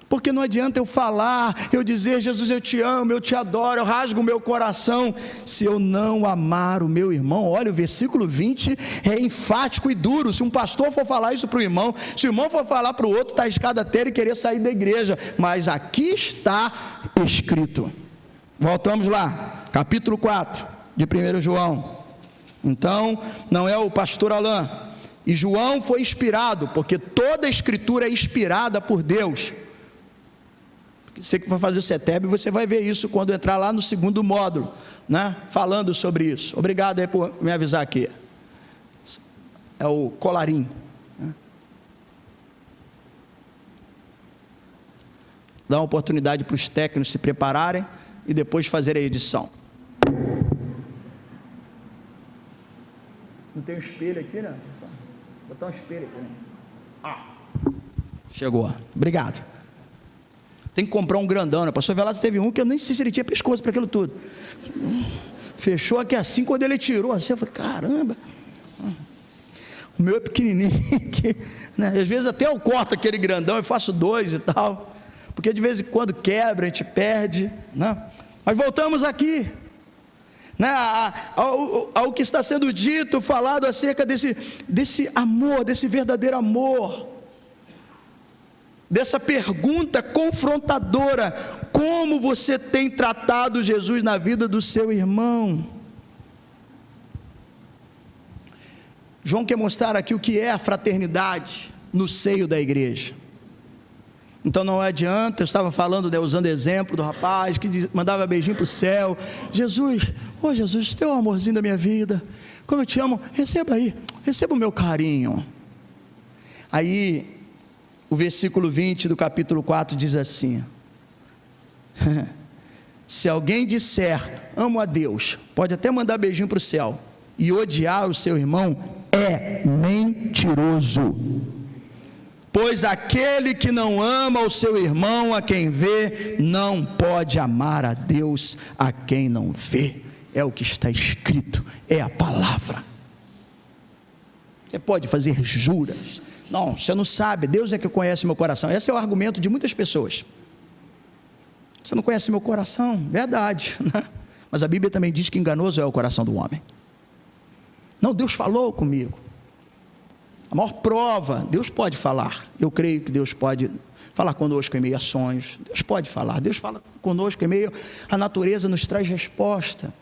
Porque não adianta eu falar, eu dizer, Jesus, eu te amo, eu te adoro, eu rasgo o meu coração, se eu não amar o meu irmão. Olha, o versículo 20 é enfático e duro. Se um pastor for falar isso para o irmão, se o irmão for falar para o outro, está arriscado até ele querer sair da igreja. Mas aqui está escrito. Voltamos lá, capítulo 4 de 1 João. Então, não é o pastor Alain. E João foi inspirado, porque toda a escritura é inspirada por Deus. Você que vai fazer o CETEB, você vai ver isso quando entrar lá no segundo módulo, né? Falando sobre isso. Obrigado aí por me avisar aqui. É o colarinho, né? Dá uma oportunidade para os técnicos se prepararem e depois fazer a edição. Não tem um espelho aqui, né? Vou botar um espelho aqui, né? Chegou. Obrigado. Tem que comprar um grandão, né? O pastor Velasco teve um que eu nem sei se ele tinha pescoço para aquilo tudo. Fechou aqui assim, quando ele tirou assim, eu falei, caramba. O meu é pequenininho, né? Às vezes até eu corto aquele grandão e faço 2 e tal, porque de vez em quando quebra, a gente perde, né? Mas voltamos aqui, né? Ao que está sendo dito, falado acerca desse amor, desse verdadeiro amor, dessa pergunta confrontadora: como você tem tratado Jesus na vida do seu irmão? João quer mostrar aqui o que é a fraternidade no seio da igreja. Então não adianta, eu estava falando, usando exemplo do rapaz que mandava beijinho para o céu. Jesus, ô Jesus, teu amorzinho da minha vida, como eu te amo, receba aí, receba o meu carinho. Aí o versículo 20 do capítulo 4 diz assim: se alguém disser amo a Deus, pode até mandar beijinho para o céu, e odiar o seu irmão, é mentiroso. Pois aquele que não ama o seu irmão a quem vê, não pode amar a Deus a quem não vê. É o que está escrito, é a palavra. Você pode fazer juras, não, você não sabe, Deus é que conhece meu coração. Esse é o argumento de muitas pessoas. Você não conhece meu coração? Verdade, né? Mas a Bíblia também diz que enganoso é o coração do homem. Não, Deus falou comigo. A maior prova, Deus pode falar. Eu creio que Deus pode falar conosco em meio a sonhos. Deus pode falar, Deus fala conosco em meio à natureza, nos traz resposta.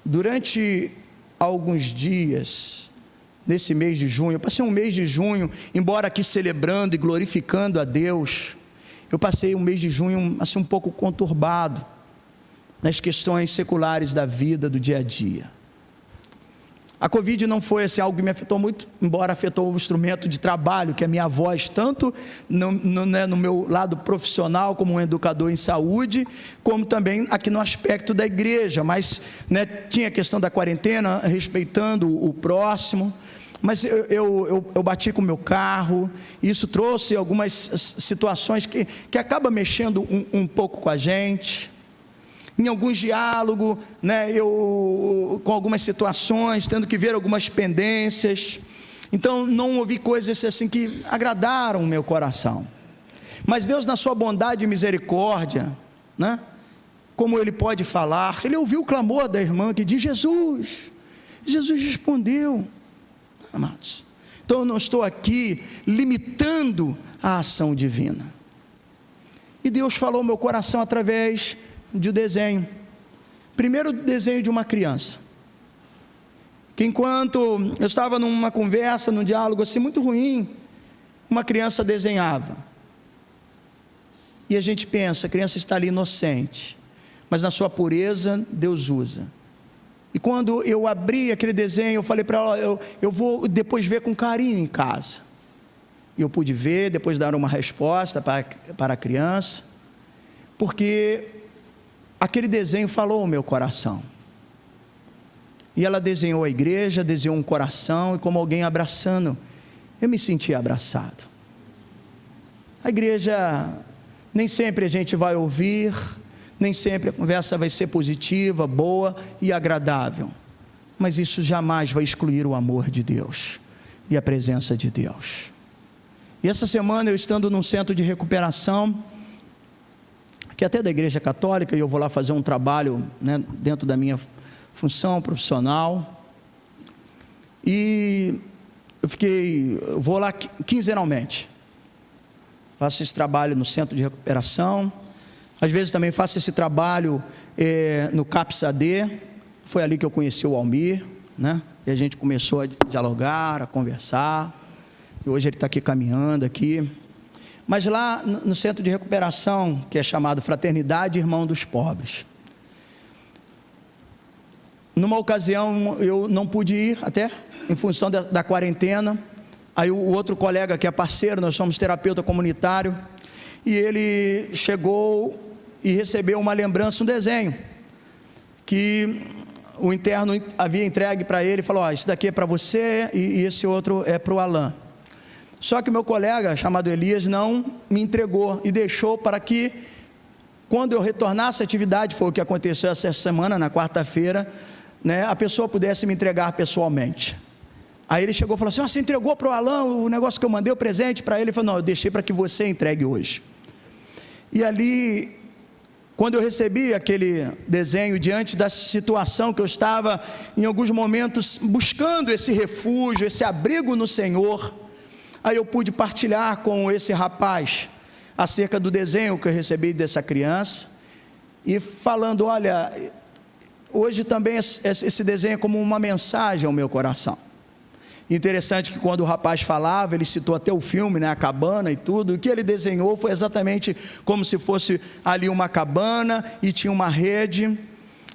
Durante alguns dias, nesse mês de junho, eu passei um mês de junho, embora aqui celebrando e glorificando a Deus, eu passei um mês de junho assim um pouco conturbado nas questões seculares da vida, do dia a dia. A Covid não foi assim, algo que me afetou muito, embora afetou o instrumento de trabalho, que é a minha voz, tanto no meu lado profissional, como um educador em saúde, como também aqui no aspecto da igreja. Mas tinha a questão da quarentena, respeitando o próximo. Mas eu bati com o meu carro, e isso trouxe algumas situações que acaba mexendo um pouco com a gente. Em alguns diálogos, eu com algumas situações, tendo que ver algumas pendências. Então não ouvi coisas assim que agradaram o meu coração. Mas Deus, na sua bondade e misericórdia, como Ele pode falar, Ele ouviu o clamor da irmã que diz Jesus. Jesus respondeu, amados. Então eu não estou aqui limitando a ação divina. E Deus falou ao meu coração através de um desenho. Primeiro, desenho de uma criança, que enquanto eu estava numa conversa, num diálogo assim muito ruim, uma criança desenhava, e a gente pensa, a criança está ali inocente, mas na sua pureza Deus usa. E quando eu abri aquele desenho, eu falei para ela, eu vou depois ver com carinho em casa. E eu pude ver, depois dar uma resposta para a criança, porque aquele desenho falou ao meu coração. E ela desenhou a igreja, desenhou um coração, e como alguém abraçando. eu me senti abraçado. A igreja, nem sempre a gente vai ouvir, nem sempre a conversa vai ser positiva, boa e agradável, mas isso jamais vai excluir o amor de Deus e a presença de Deus. E essa semana, eu estando num centro de recuperação, que é até da igreja católica, e eu vou lá fazer um trabalho, né, dentro da minha função profissional, e eu vou lá quinzenalmente, faço esse trabalho no centro de recuperação, às vezes também faço esse trabalho no CAPS-AD, foi ali que eu conheci o Almir, né, e a gente começou a dialogar, a conversar, e hoje ele está aqui caminhando aqui. Mas lá no centro de recuperação, que é chamado Fraternidade Irmão dos Pobres, numa ocasião eu não pude ir, até em função da quarentena. Aí o outro colega que é parceiro, nós somos terapeuta comunitário, e ele chegou e recebeu uma lembrança, um desenho, que o interno havia entregue para ele, e falou: ó, isso daqui é para você, e esse outro é para o Alain. Só que o meu colega, chamado Elias, não me entregou e deixou para que, quando eu retornasse à atividade, foi o que aconteceu essa semana, na quarta-feira, né, a pessoa pudesse me entregar pessoalmente. Aí ele chegou e falou assim: você entregou para o Alain o negócio que eu mandei, o presente para ele? Ele falou: não, eu deixei para que você entregue hoje. E ali, quando eu recebi aquele desenho, diante da situação que eu estava, em alguns momentos, buscando esse refúgio, esse abrigo no Senhor, aí eu pude partilhar com esse rapaz acerca do desenho que eu recebi dessa criança, e falando: olha, hoje também esse desenho é como uma mensagem ao meu coração. Interessante que quando o rapaz falava, ele citou até o filme, né, a cabana e tudo, o que ele desenhou foi exatamente como se fosse ali uma cabana, e tinha uma rede,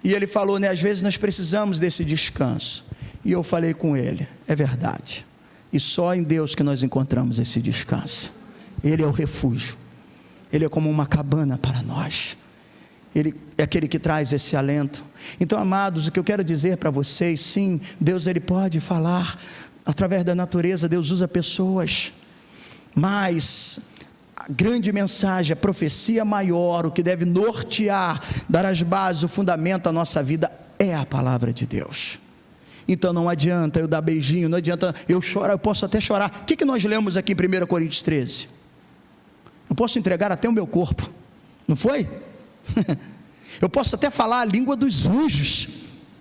e ele falou, né, às vezes nós precisamos desse descanso, e eu falei com ele: é verdade, e só em Deus que nós encontramos esse descanso. Ele é o refúgio, Ele é como uma cabana para nós, Ele é aquele que traz esse alento. Então, amados, o que eu quero dizer para vocês, sim, Deus, Ele pode falar através da natureza, Deus usa pessoas, mas a grande mensagem, a profecia maior, o que deve nortear, dar as bases, o fundamento da nossa vida, é a palavra de Deus. Então não adianta eu dar beijinho, não adianta eu chorar, eu posso até chorar. O que nós lemos aqui em 1 Coríntios 13? Eu posso entregar até o meu corpo, não foi? Eu posso até falar a língua dos anjos,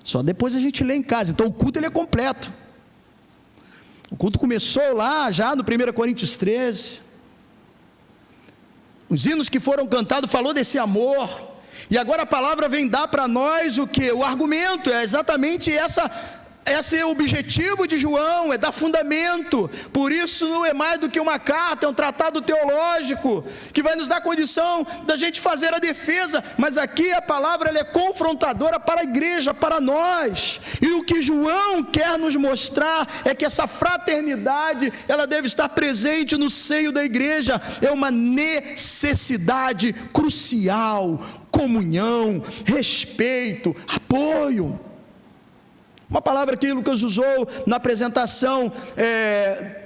só depois a gente lê em casa. Então o culto, ele é completo. O culto começou lá já no 1 Coríntios 13, os hinos que foram cantados falou desse amor, e agora a palavra vem dar para nós o que? O argumento, é exatamente esse é o objetivo de João, é dar fundamento. Por isso não é mais do que uma carta, é um tratado teológico, que vai nos dar condição da gente fazer a defesa, mas aqui a palavra, ela é confrontadora para a igreja, para nós, e o que João quer nos mostrar, é que essa fraternidade, ela deve estar presente no seio da igreja, é uma necessidade crucial, comunhão, respeito, apoio. Uma palavra que Lucas usou na apresentação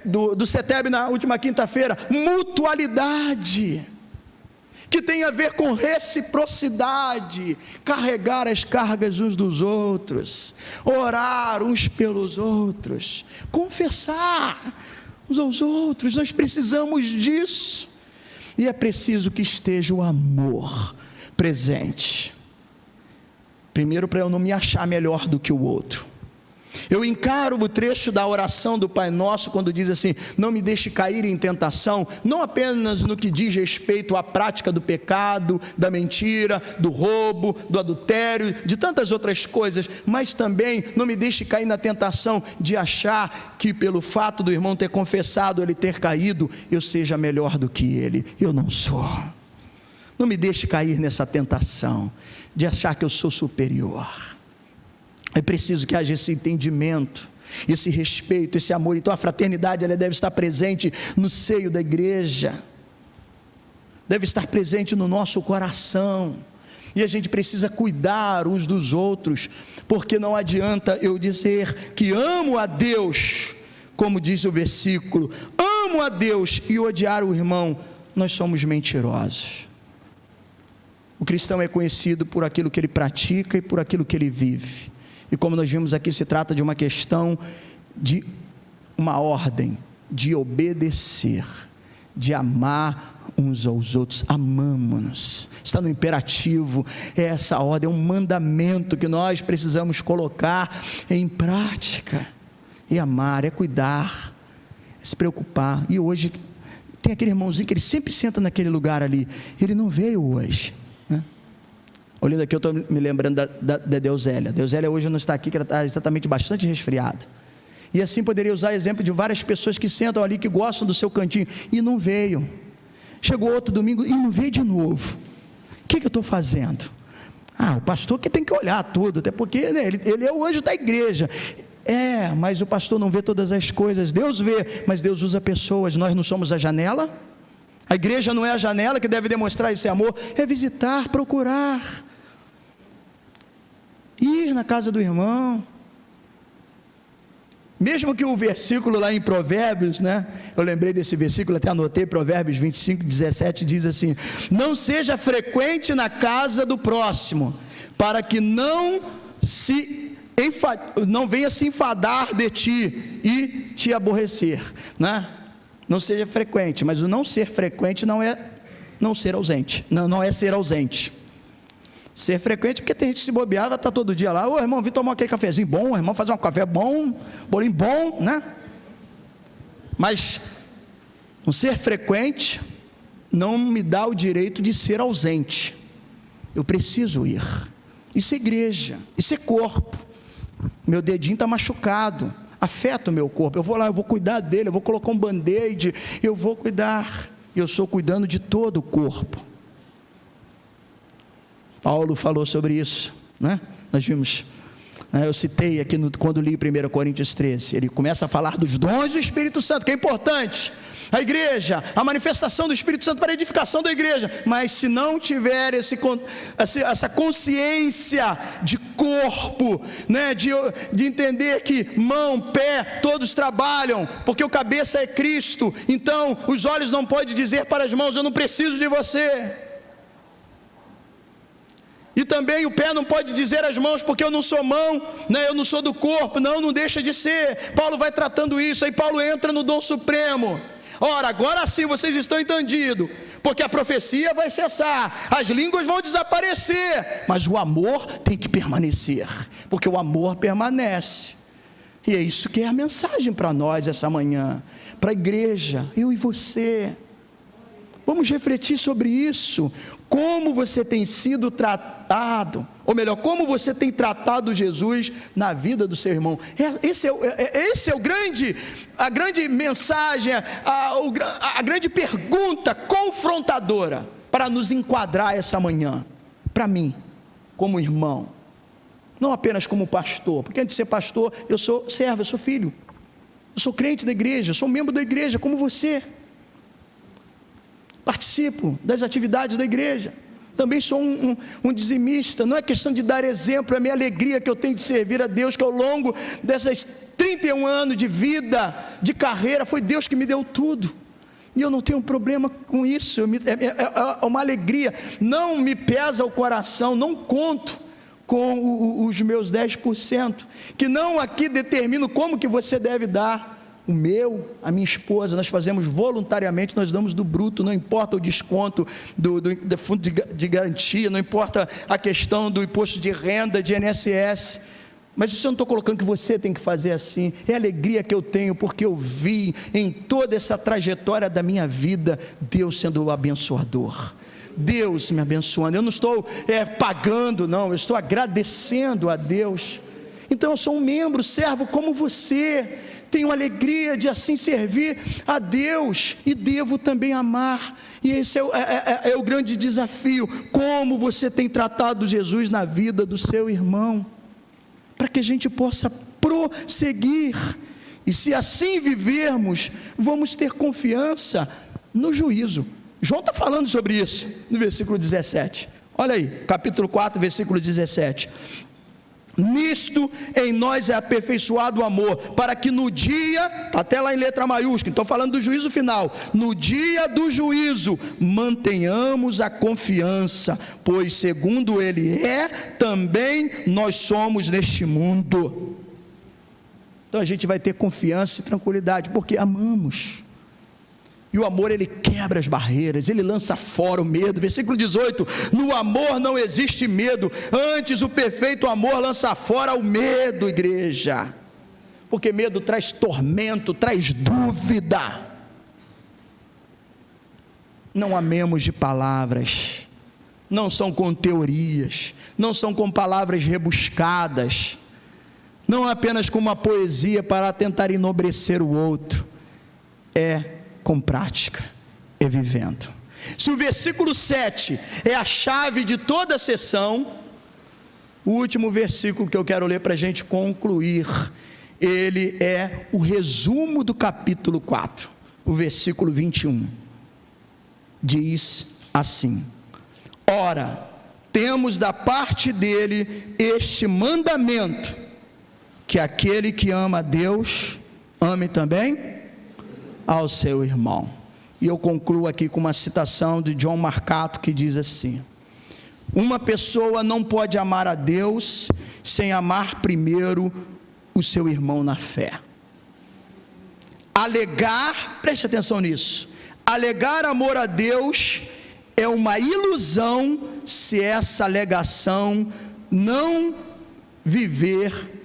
do CETEB na última quinta-feira: mutualidade, que tem a ver com reciprocidade, carregar as cargas uns dos outros, orar uns pelos outros, confessar uns aos outros. Nós precisamos disso, e é preciso que esteja o amor presente. Primeiro, para eu não me achar melhor do que o outro. Eu encaro o trecho da oração do Pai Nosso, quando diz assim: não me deixe cair em tentação, não apenas no que diz respeito à prática do pecado, da mentira, do roubo, do adultério, de tantas outras coisas, mas também não me deixe cair na tentação de achar que pelo fato do irmão ter confessado, ele ter caído, eu seja melhor do que ele. Eu não sou. Não me deixe cair nessa tentação de achar que eu sou superior. É preciso que haja esse entendimento, esse respeito, esse amor. Então a fraternidade, ela deve estar presente no seio da igreja, deve estar presente no nosso coração, e a gente precisa cuidar uns dos outros, porque não adianta eu dizer que amo a Deus como diz o versículo, amo a Deus e odiar o irmão, nós somos mentirosos. O cristão é conhecido por aquilo que ele pratica e por aquilo que ele vive. E como nós vimos aqui, se trata de uma questão de uma ordem, de obedecer, de amar uns aos outros. Amamo-nos, está no imperativo, é essa ordem, é um mandamento que nós precisamos colocar em prática. É amar, é cuidar, é se preocupar. E hoje tem aquele irmãozinho que ele sempre senta naquele lugar ali, ele não veio hoje, né? Olhando aqui, eu estou me lembrando da Deusélia. Deusélia hoje não está aqui, que ela está exatamente bastante resfriada. E assim poderia usar exemplo de várias pessoas que sentam ali, que gostam do seu cantinho, e não veio. Chegou outro domingo e não veio de novo. O que eu estou fazendo? O pastor que tem que olhar tudo, até porque, né, ele é o anjo da igreja. Mas o pastor não vê todas as coisas. Deus vê, mas Deus usa pessoas. Nós não somos a janela. A igreja não é a janela que deve demonstrar esse amor. É visitar, procurar, ir na casa do irmão. Mesmo que o versículo lá em Provérbios, né? Eu lembrei desse versículo, até anotei, Provérbios 25, 17, diz assim: não seja frequente na casa do próximo, para que não venha se enfadar de ti e te aborrecer, né? Não seja frequente, mas o não ser frequente não é não ser ausente, não é ser ausente. Ser frequente, porque tem gente que se bobear, vai estar todo dia lá, ô irmão, vim tomar aquele cafezinho bom, irmão, fazer um café bom, bolinho bom, né? Mas um ser frequente não me dá o direito de ser ausente. Eu preciso ir. Isso é igreja, isso é corpo. Meu dedinho está machucado, afeta o meu corpo, eu vou lá, eu vou cuidar dele, eu vou colocar um band-aid, eu vou cuidar, eu estou cuidando de todo o corpo. Paulo falou sobre isso, né? Nós vimos, eu citei aqui quando li 1 Coríntios 13, ele começa a falar dos dons do Espírito Santo, que é importante, a igreja, a manifestação do Espírito Santo para a edificação da igreja, mas se não tiver essa consciência de corpo, né? de entender que mão, pé, todos trabalham, porque o cabeça é Cristo, então os olhos não podem dizer para as mãos, eu não preciso de você. E também o pé não pode dizer às mãos, porque eu não sou mão, né? Eu não sou do corpo, não deixa de ser. Paulo vai tratando isso, aí Paulo entra no dom supremo. Ora, agora sim vocês estão entendidos, porque a profecia vai cessar, as línguas vão desaparecer, mas o amor tem que permanecer, porque o amor permanece. E é isso que é a mensagem para nós essa manhã, para a igreja, eu e você. Vamos refletir sobre isso. Como você tem sido tratado, ou melhor, como você tem tratado Jesus na vida do seu irmão. Esse é a grande mensagem, a grande pergunta confrontadora para nos enquadrar essa manhã. Para mim, como irmão, não apenas como pastor, porque antes de ser pastor, eu sou servo, eu sou filho, eu sou crente da igreja, eu sou membro da igreja, como você. Participo das atividades da igreja, também sou um dizimista. Não é questão de dar exemplo, é a minha alegria que eu tenho de servir a Deus, que ao longo dessas 31 anos de vida, de carreira, foi Deus que me deu tudo, e eu não tenho problema com isso, é uma alegria, não me pesa o coração, não conto com os meus 10%, que não aqui determino como que você deve dar. A minha esposa, nós fazemos voluntariamente, nós damos do bruto, não importa o desconto do fundo de garantia, não importa a questão do imposto de renda, de INSS, mas isso eu não estou colocando que você tem que fazer assim, é a alegria que eu tenho, porque eu vi em toda essa trajetória da minha vida, Deus sendo o abençoador, Deus me abençoando, eu não estou pagando não, eu estou agradecendo a Deus. Então eu sou um membro, servo como você, tenho alegria de assim servir a Deus, e devo também amar, e esse é o grande desafio, como você tem tratado Jesus na vida do seu irmão, para que a gente possa prosseguir, e se assim vivermos, vamos ter confiança no juízo. João está falando sobre isso, no versículo 17, olha aí, capítulo 4, versículo 17, Nisto em nós é aperfeiçoado o amor, para que no dia, até lá em letra maiúscula, estou falando do juízo final, no dia do juízo, mantenhamos a confiança, pois segundo Ele é, também nós somos neste mundo. Então a gente vai ter confiança e tranquilidade, porque amamos. E o amor, ele quebra as barreiras, ele lança fora o medo. Versículo 18, no amor não existe medo, antes o perfeito amor lança fora o medo, igreja. Porque medo traz tormento, traz dúvida. Não amemos de palavras, não são com teorias, não são com palavras rebuscadas, não apenas com uma poesia para tentar enobrecer o outro, é com prática, é vivendo. Se o versículo 7 é a chave de toda a sessão, o último versículo que eu quero ler para a gente concluir, ele é o resumo do capítulo 4, o versículo 21, diz assim: ora, temos da parte dele este mandamento, que aquele que ama a Deus, ame também ao seu irmão. E eu concluo aqui com uma citação de John Marcato, que diz assim: uma pessoa não pode amar a Deus sem amar primeiro o seu irmão na fé. Alegar, preste atenção nisso, alegar amor a Deus é uma ilusão se essa alegação não viver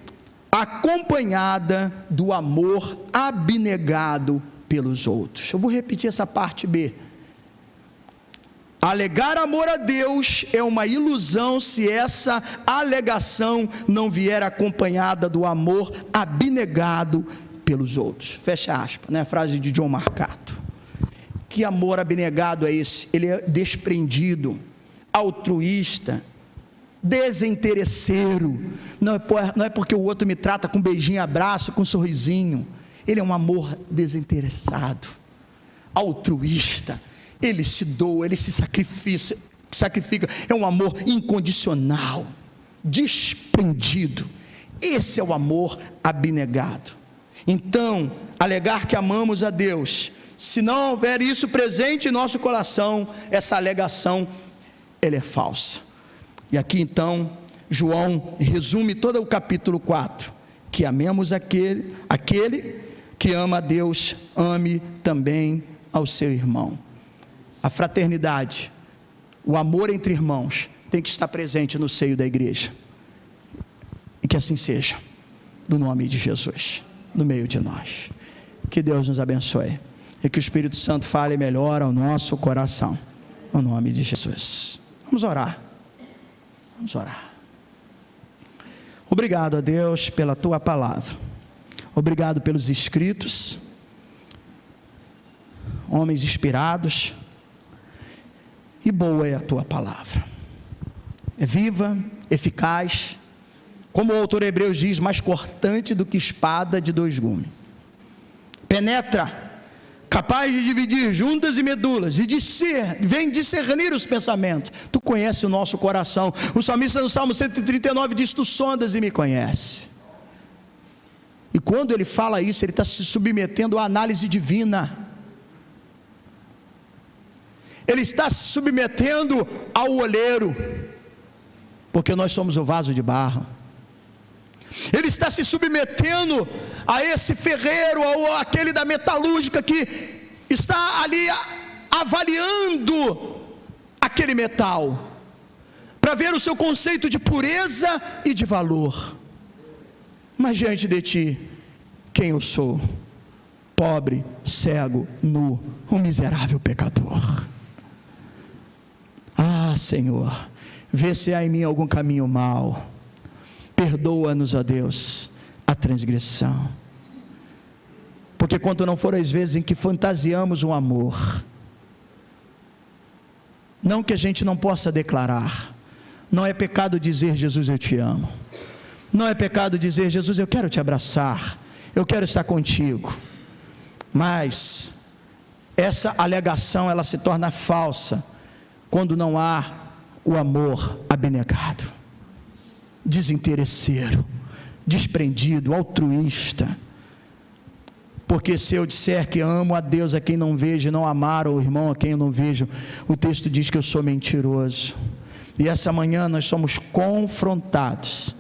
acompanhada do amor abnegado pelos outros. Eu vou repetir essa parte B. Alegar amor a Deus é uma ilusão se essa alegação não vier acompanhada do amor abnegado pelos outros. Fecha aspas, né? A frase de John Marcato. Que amor abnegado é esse? Ele é desprendido, altruísta, desinteresseiro. Não é porque o outro me trata com beijinho, abraço, com sorrisinho. Ele é um amor desinteressado, altruísta, ele se doa, ele se sacrifica, é um amor incondicional, desprendido. Esse é o amor abnegado. Então, alegar que amamos a Deus, se não houver isso presente em nosso coração, essa alegação, ela é falsa. E aqui então, João resume todo o capítulo 4, que amemos aquele que ama a Deus, ame também ao seu irmão. A fraternidade, o amor entre irmãos, tem que estar presente no seio da igreja. E que assim seja, no nome de Jesus, no meio de nós. Que Deus nos abençoe, e que o Espírito Santo fale melhor ao nosso coração, no nome de Jesus. Vamos orar. Vamos orar. Obrigado a Deus pela tua palavra. Obrigado pelos escritos, homens inspirados, e boa é a tua palavra, é viva, eficaz, como o autor Hebreus diz, mais cortante do que espada de dois gumes, penetra, capaz de dividir juntas e medulas, e vem discernir os pensamentos. Tu conheces o nosso coração. O salmista no Salmo 139 diz: tu sondas e me conheces. E quando ele fala isso, ele está se submetendo à análise divina. Ele está se submetendo ao olheiro, porque nós somos o vaso de barro. Ele está se submetendo a esse ferreiro, ou aquele da metalúrgica que está ali avaliando aquele metal, para ver o seu conceito de pureza e de valor. Mas diante de ti, quem eu sou? Pobre, cego, nu, um miserável pecador. Ah, Senhor, vê se há em mim algum caminho mau. Perdoa-nos, ó Deus, a transgressão. Porque quando não foram as vezes em que fantasiamos o amor, não que a gente não possa declarar, não é pecado dizer: Jesus, eu te amo. Não é pecado dizer: Jesus, eu quero te abraçar, eu quero estar contigo. Mas essa alegação, ela se torna falsa quando não há o amor abnegado. desinteresseiro, desprendido, altruísta. Porque se eu disser que amo a Deus a quem não vejo, e não amar o irmão a quem eu não vejo, o texto diz que eu sou mentiroso. E essa manhã nós somos confrontados.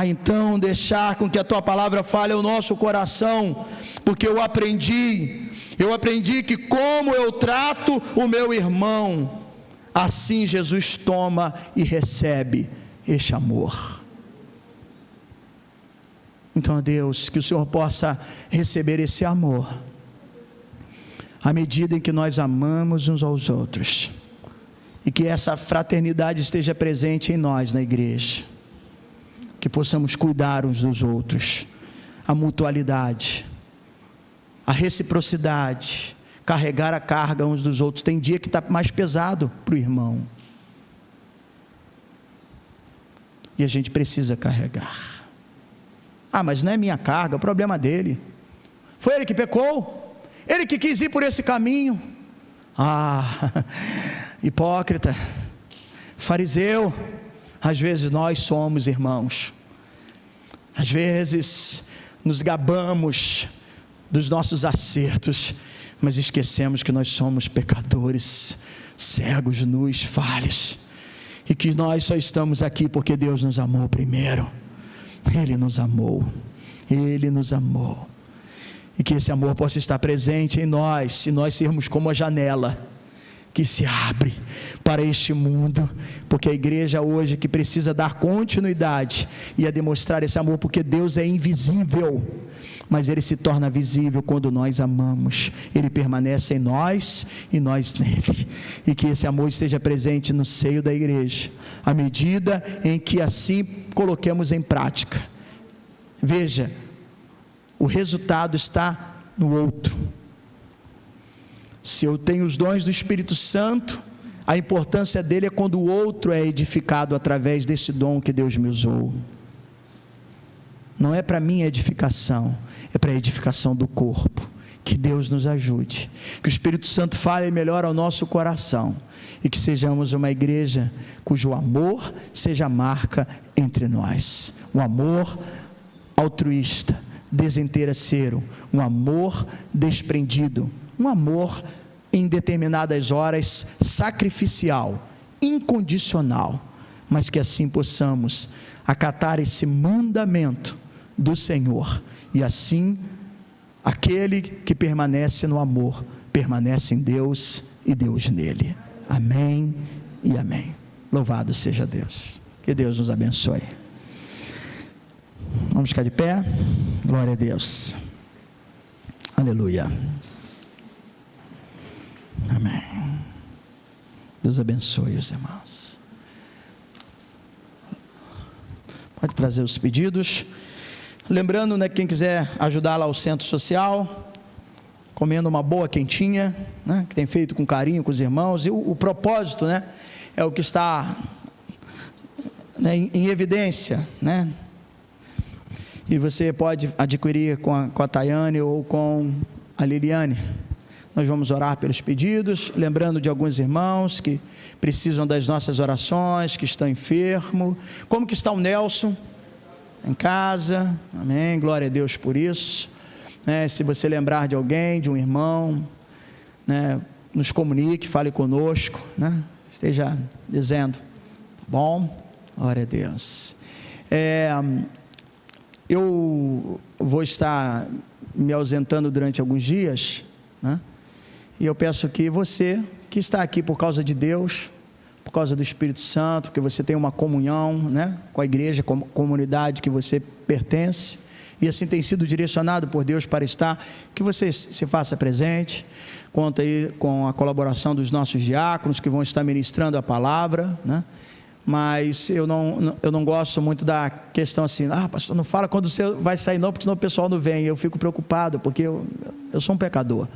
Então deixar com que a tua palavra fale ao nosso coração, porque eu aprendi que como eu trato o meu irmão, assim Jesus toma e recebe este amor. Então, Deus, que o Senhor possa receber esse amor, à medida em que nós amamos uns aos outros, e que essa fraternidade esteja presente em nós, na igreja, que possamos cuidar uns dos outros, a mutualidade, a reciprocidade, carregar a carga uns dos outros. Tem dia que está mais pesado para o irmão, e a gente precisa carregar. Mas não é minha carga, é o problema dele. Foi ele que pecou, ele que quis ir por esse caminho. Hipócrita, fariseu. Às vezes nós somos irmãos, às vezes nos gabamos dos nossos acertos, mas esquecemos que nós somos pecadores, cegos, nus, falhos, e que nós só estamos aqui porque Deus nos amou primeiro. Ele nos amou, e que esse amor possa estar presente em nós, se nós sermos como a janela que se abre para este mundo, porque a igreja hoje que precisa dar continuidade e a demonstrar esse amor, porque Deus é invisível, mas Ele se torna visível quando nós amamos. Ele permanece em nós e nós nele, e que esse amor esteja presente no seio da igreja, à medida em que assim coloquemos em prática. Veja, o resultado está no outro. Se eu tenho os dons do Espírito Santo, a importância dele é quando o outro é edificado através desse dom que Deus me usou. Não é para minha edificação, é para a edificação do corpo. Que Deus nos ajude, que o Espírito Santo fale melhor ao nosso coração, e que sejamos uma igreja cujo amor seja a marca entre nós. Um amor altruísta, desinteresseiro, um amor desprendido, um amor em determinadas horas sacrificial, incondicional, mas que assim possamos acatar esse mandamento do Senhor, e assim aquele que permanece no amor permanece em Deus e Deus nele. Amém e amém. Louvado seja Deus. Que Deus nos abençoe. Vamos ficar de pé. Glória a Deus. Aleluia. Amém. Deus abençoe os irmãos. Pode trazer os pedidos. Lembrando, né, quem quiser ajudar lá ao centro social, comendo uma boa quentinha, né, que tem feito com carinho com os irmãos, e o propósito, né, é o que está, né, em evidência, né, e você pode adquirir com a Tayane ou com a Liliane. Nós vamos orar pelos pedidos, lembrando de alguns irmãos que precisam das nossas orações, que estão enfermos. Como que está o Nelson? Em casa, amém, glória a Deus por isso, né? Se você lembrar de alguém, de um irmão, né, nos comunique, fale conosco, né? Esteja dizendo, bom, glória a Deus. Eu vou estar me ausentando durante alguns dias, né? E eu peço que você, que está aqui por causa de Deus, por causa do Espírito Santo, que você tem uma comunhão, né, com a igreja, com a comunidade que você pertence, e assim tem sido direcionado por Deus para estar, que você se faça presente. Conta aí com a colaboração dos nossos diáconos, que vão estar ministrando a palavra, né? Mas eu não gosto muito da questão assim, pastor, não fala quando você vai sair não, porque senão o pessoal não vem. Eu fico preocupado, porque eu sou um pecador,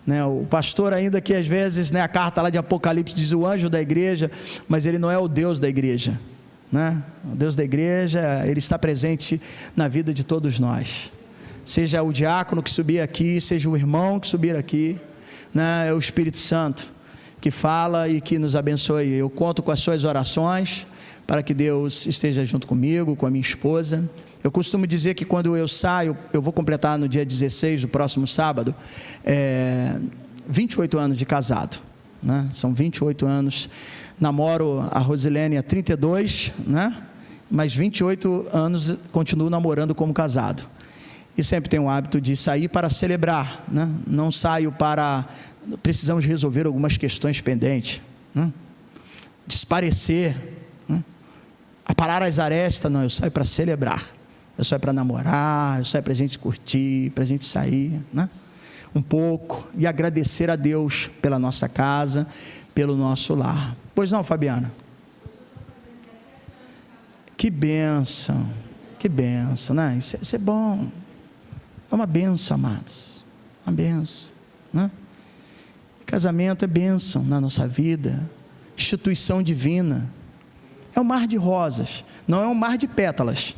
né? O pastor, ainda que às vezes, né, a carta lá de Apocalipse diz o anjo da igreja, mas ele não é o Deus da igreja, né? O Deus da igreja, ele está presente na vida de todos nós, seja o diácono que subir aqui, seja o irmão que subir aqui, né? É o Espírito Santo que fala e que nos abençoe. Eu conto com as suas orações para que Deus esteja junto comigo, com a minha esposa. Eu costumo dizer que quando eu saio, eu vou completar no dia 16, do próximo sábado, 28 anos de casado, né? São 28 anos, namoro a Rosilene há 32, né? Mas 28 anos continuo namorando como casado. E sempre tenho o hábito de sair para celebrar, né? Não saio para... Precisamos resolver algumas questões pendentes, né? Desparecer, né? Aparar as arestas, não, eu saio para celebrar. Eu saio para namorar, eu saio para a gente curtir, para a gente sair, né? Um pouco, e agradecer a Deus pela nossa casa, pelo nosso lar. Pois não, Fabiana? Que bênção, né? Isso é bom, é uma bênção, amados, uma bênção, né? Casamento é bênção na nossa vida, instituição divina, é um mar de rosas, não é um mar de pétalas.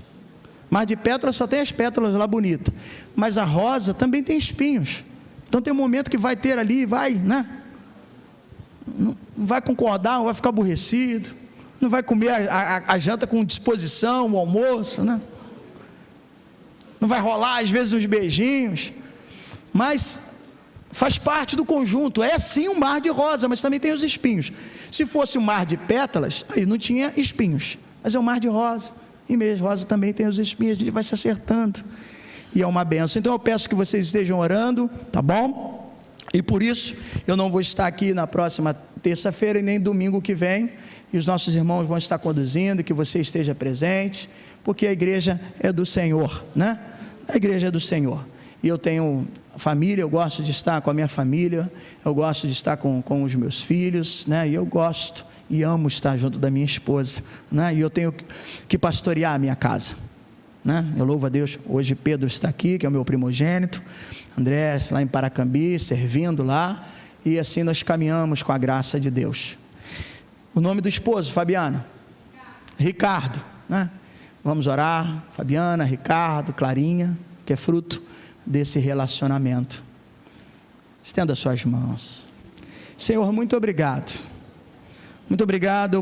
Mar de pétalas só tem as pétalas lá bonitas, mas a rosa também tem espinhos. Então tem um momento que vai ter ali, vai, né? Não vai concordar, não vai ficar aborrecido, não vai comer a janta com disposição, o almoço, né? Não vai rolar às vezes uns beijinhos, mas faz parte do conjunto. É sim um mar de rosa, mas também tem os espinhos. Se fosse um mar de pétalas, aí não tinha espinhos, mas é um mar de rosa, e meio de rosa também tem os espinhos, a gente vai se acertando, e é uma benção. Então eu peço que vocês estejam orando, tá bom? E por isso, eu não vou estar aqui na próxima terça-feira e nem domingo que vem, e os nossos irmãos vão estar conduzindo, que você esteja presente, porque a igreja é do Senhor, né? A igreja é do Senhor, e eu tenho família, eu gosto de estar com a minha família, eu gosto de estar com os meus filhos, né? E eu gosto e amo estar junto da minha esposa, né? E eu tenho que pastorear a minha casa, né? Eu louvo a Deus, hoje Pedro está aqui, que é o meu primogênito, André lá em Paracambi, servindo lá, e assim nós caminhamos com a graça de Deus. O nome do esposo, Fabiana? Ricardo, né? Vamos orar, Fabiana, Ricardo, Clarinha, que é fruto desse relacionamento. Estenda suas mãos. Senhor, muito obrigado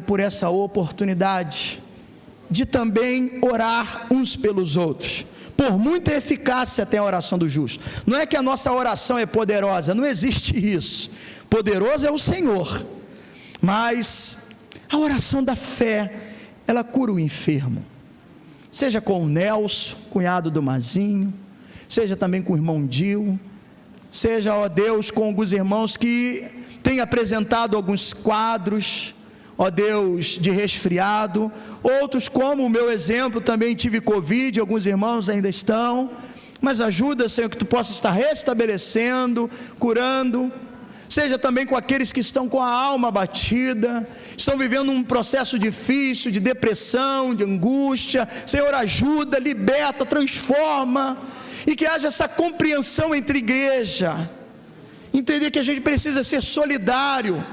por essa oportunidade de também orar uns pelos outros. Por muita eficácia tem a oração do justo. Não é que a nossa oração é poderosa, não existe isso. Poderoso é o Senhor, mas a oração da fé, ela cura o enfermo, seja com o Nelson, cunhado do Mazinho, seja também com o irmão Dil, seja, ó Deus, com alguns irmãos que têm apresentado alguns quadros, ó Deus, de resfriado, outros, como o meu exemplo, também tive Covid, alguns irmãos ainda estão, mas ajuda, Senhor, que Tu possa estar restabelecendo, curando, seja também com aqueles que estão com a alma abatida, estão vivendo um processo difícil, de depressão, de angústia. Senhor, ajuda, liberta, transforma, e que haja essa compreensão entre igreja, entender que a gente precisa ser solidário,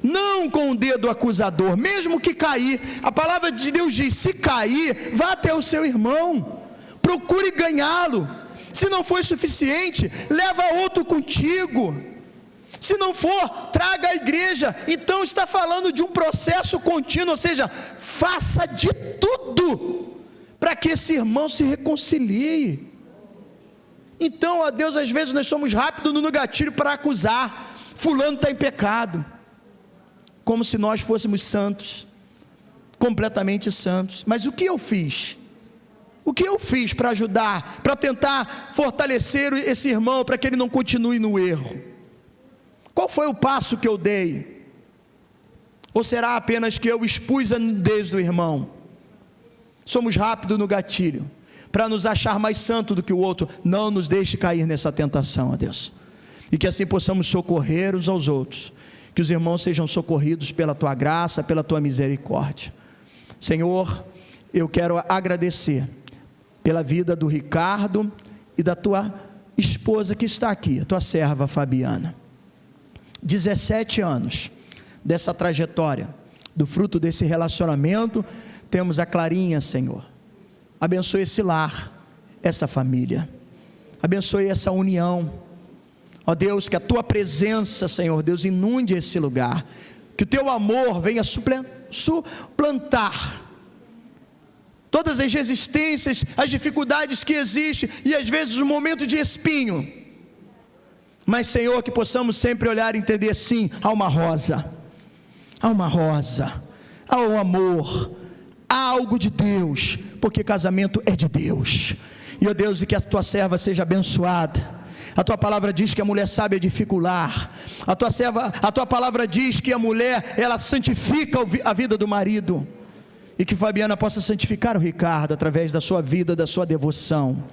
não com o dedo acusador, mesmo que cair, a palavra de Deus diz, se cair, vá até o seu irmão, procure ganhá-lo, se não for suficiente, leva outro contigo, se não for, traga a igreja. Então está falando de um processo contínuo, ou seja, faça de tudo, para que esse irmão se reconcilie. Então, ó Deus, às vezes nós somos rápidos no gatilho para acusar, fulano está em pecado, como se nós fôssemos santos, completamente santos. Mas o que eu fiz? O que eu fiz para ajudar, para tentar fortalecer esse irmão, para que ele não continue no erro? Qual foi o passo que eu dei? Ou será apenas que eu expus a nudez do irmão? Somos rápidos no gatilho, para nos achar mais santo do que o outro. Não nos deixe cair nessa tentação, ó Deus, e que assim possamos socorrer uns aos outros, que os irmãos sejam socorridos pela Tua graça, pela Tua misericórdia. Senhor, eu quero agradecer pela vida do Ricardo e da Tua esposa que está aqui, a Tua serva Fabiana. 17 anos dessa trajetória, do fruto desse relacionamento, temos a Clarinha, Senhor. Abençoe esse lar, essa família, abençoe essa união, ó Deus, que a Tua presença, Senhor Deus, inunde esse lugar, que o Teu amor venha suplantar todas as resistências, as dificuldades que existem, e às vezes um momento de espinho, mas Senhor, que possamos sempre olhar e entender, sim, há uma rosa, há um amor, há algo de Deus, porque casamento é de Deus. E ó Deus, e que a tua serva seja abençoada. A tua palavra diz que a mulher sabe edificar. A tua palavra diz que a mulher, ela santifica a vida do marido. E que Fabiana possa santificar o Ricardo através da sua vida, da sua devoção.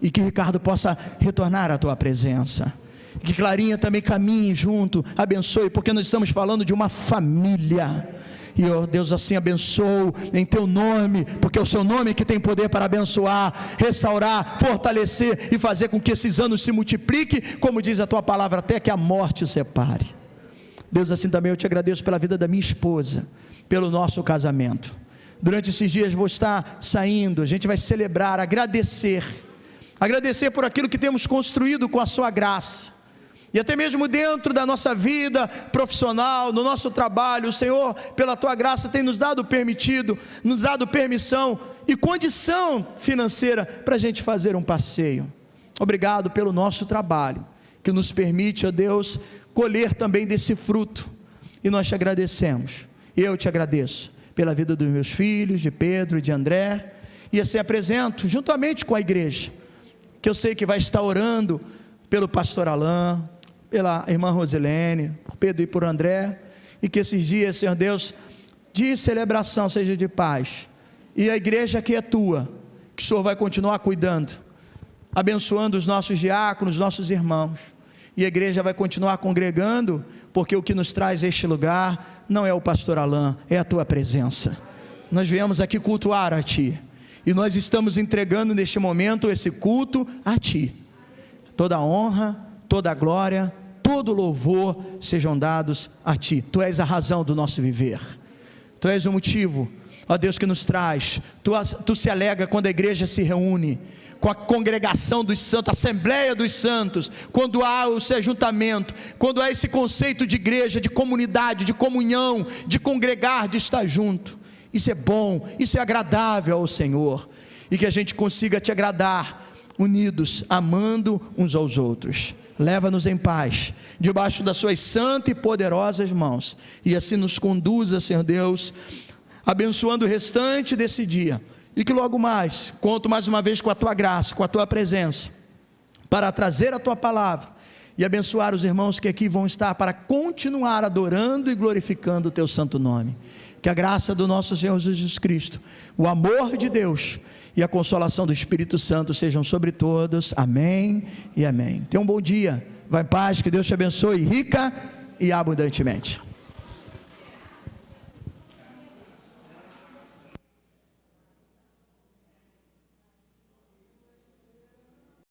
E que Ricardo possa retornar à tua presença. E que Clarinha também caminhe junto, abençoe, porque nós estamos falando de uma família. E ó Deus, assim abençoe em teu nome, porque é o seu nome que tem poder para abençoar, restaurar, fortalecer e fazer com que esses anos se multipliquem, como diz a tua palavra, até que a morte os separe. Deus, assim também eu te agradeço pela vida da minha esposa, pelo nosso casamento. Durante esses dias vou estar saindo, a gente vai celebrar, agradecer por aquilo que temos construído com a sua graça. E até mesmo dentro da nossa vida profissional, no nosso trabalho, o Senhor, pela tua graça, tem nos dado permissão e condição financeira para a gente fazer um passeio. Obrigado pelo nosso trabalho, que nos permite, ó Deus, colher também desse fruto. E nós te agradecemos. Eu te agradeço pela vida dos meus filhos, de Pedro e de André, e assim apresento, juntamente com a igreja, que eu sei que vai estar orando pelo pastor Alain, pela irmã Rosilene, por Pedro e por André, e que esses dias, Senhor Deus, de celebração seja de paz, e a igreja que é tua, que o Senhor vai continuar cuidando, abençoando os nossos diáconos, os nossos irmãos, e a igreja vai continuar congregando, porque o que nos traz este lugar, não é o pastor Alain, é a tua presença. Nós viemos aqui cultuar a ti, e nós estamos entregando neste momento esse culto a ti. Toda a honra, toda a glória, todo o louvor sejam dados a ti. Tu és a razão do nosso viver, tu és o motivo, ó Deus, que nos traz. Tu se alegra quando a igreja se reúne, com a congregação dos santos, a assembleia dos santos, quando há esse ajuntamento, quando há esse conceito de igreja, de comunidade, de comunhão, de congregar, de estar junto. Isso é bom, isso é agradável ao Senhor, e que a gente consiga te agradar, unidos, amando uns aos outros. Leva-nos em paz, debaixo das suas santas e poderosas mãos, e assim nos conduza, Senhor Deus, abençoando o restante desse dia, e que logo mais, conto mais uma vez com a tua graça, com a tua presença, para trazer a tua palavra, e abençoar os irmãos que aqui vão estar, para continuar adorando e glorificando o teu santo nome. Que a graça do nosso Senhor Jesus Cristo, o amor de Deus e a consolação do Espírito Santo sejam sobre todos, amém e amém. Tenha um bom dia, vai em paz, que Deus te abençoe rica e abundantemente.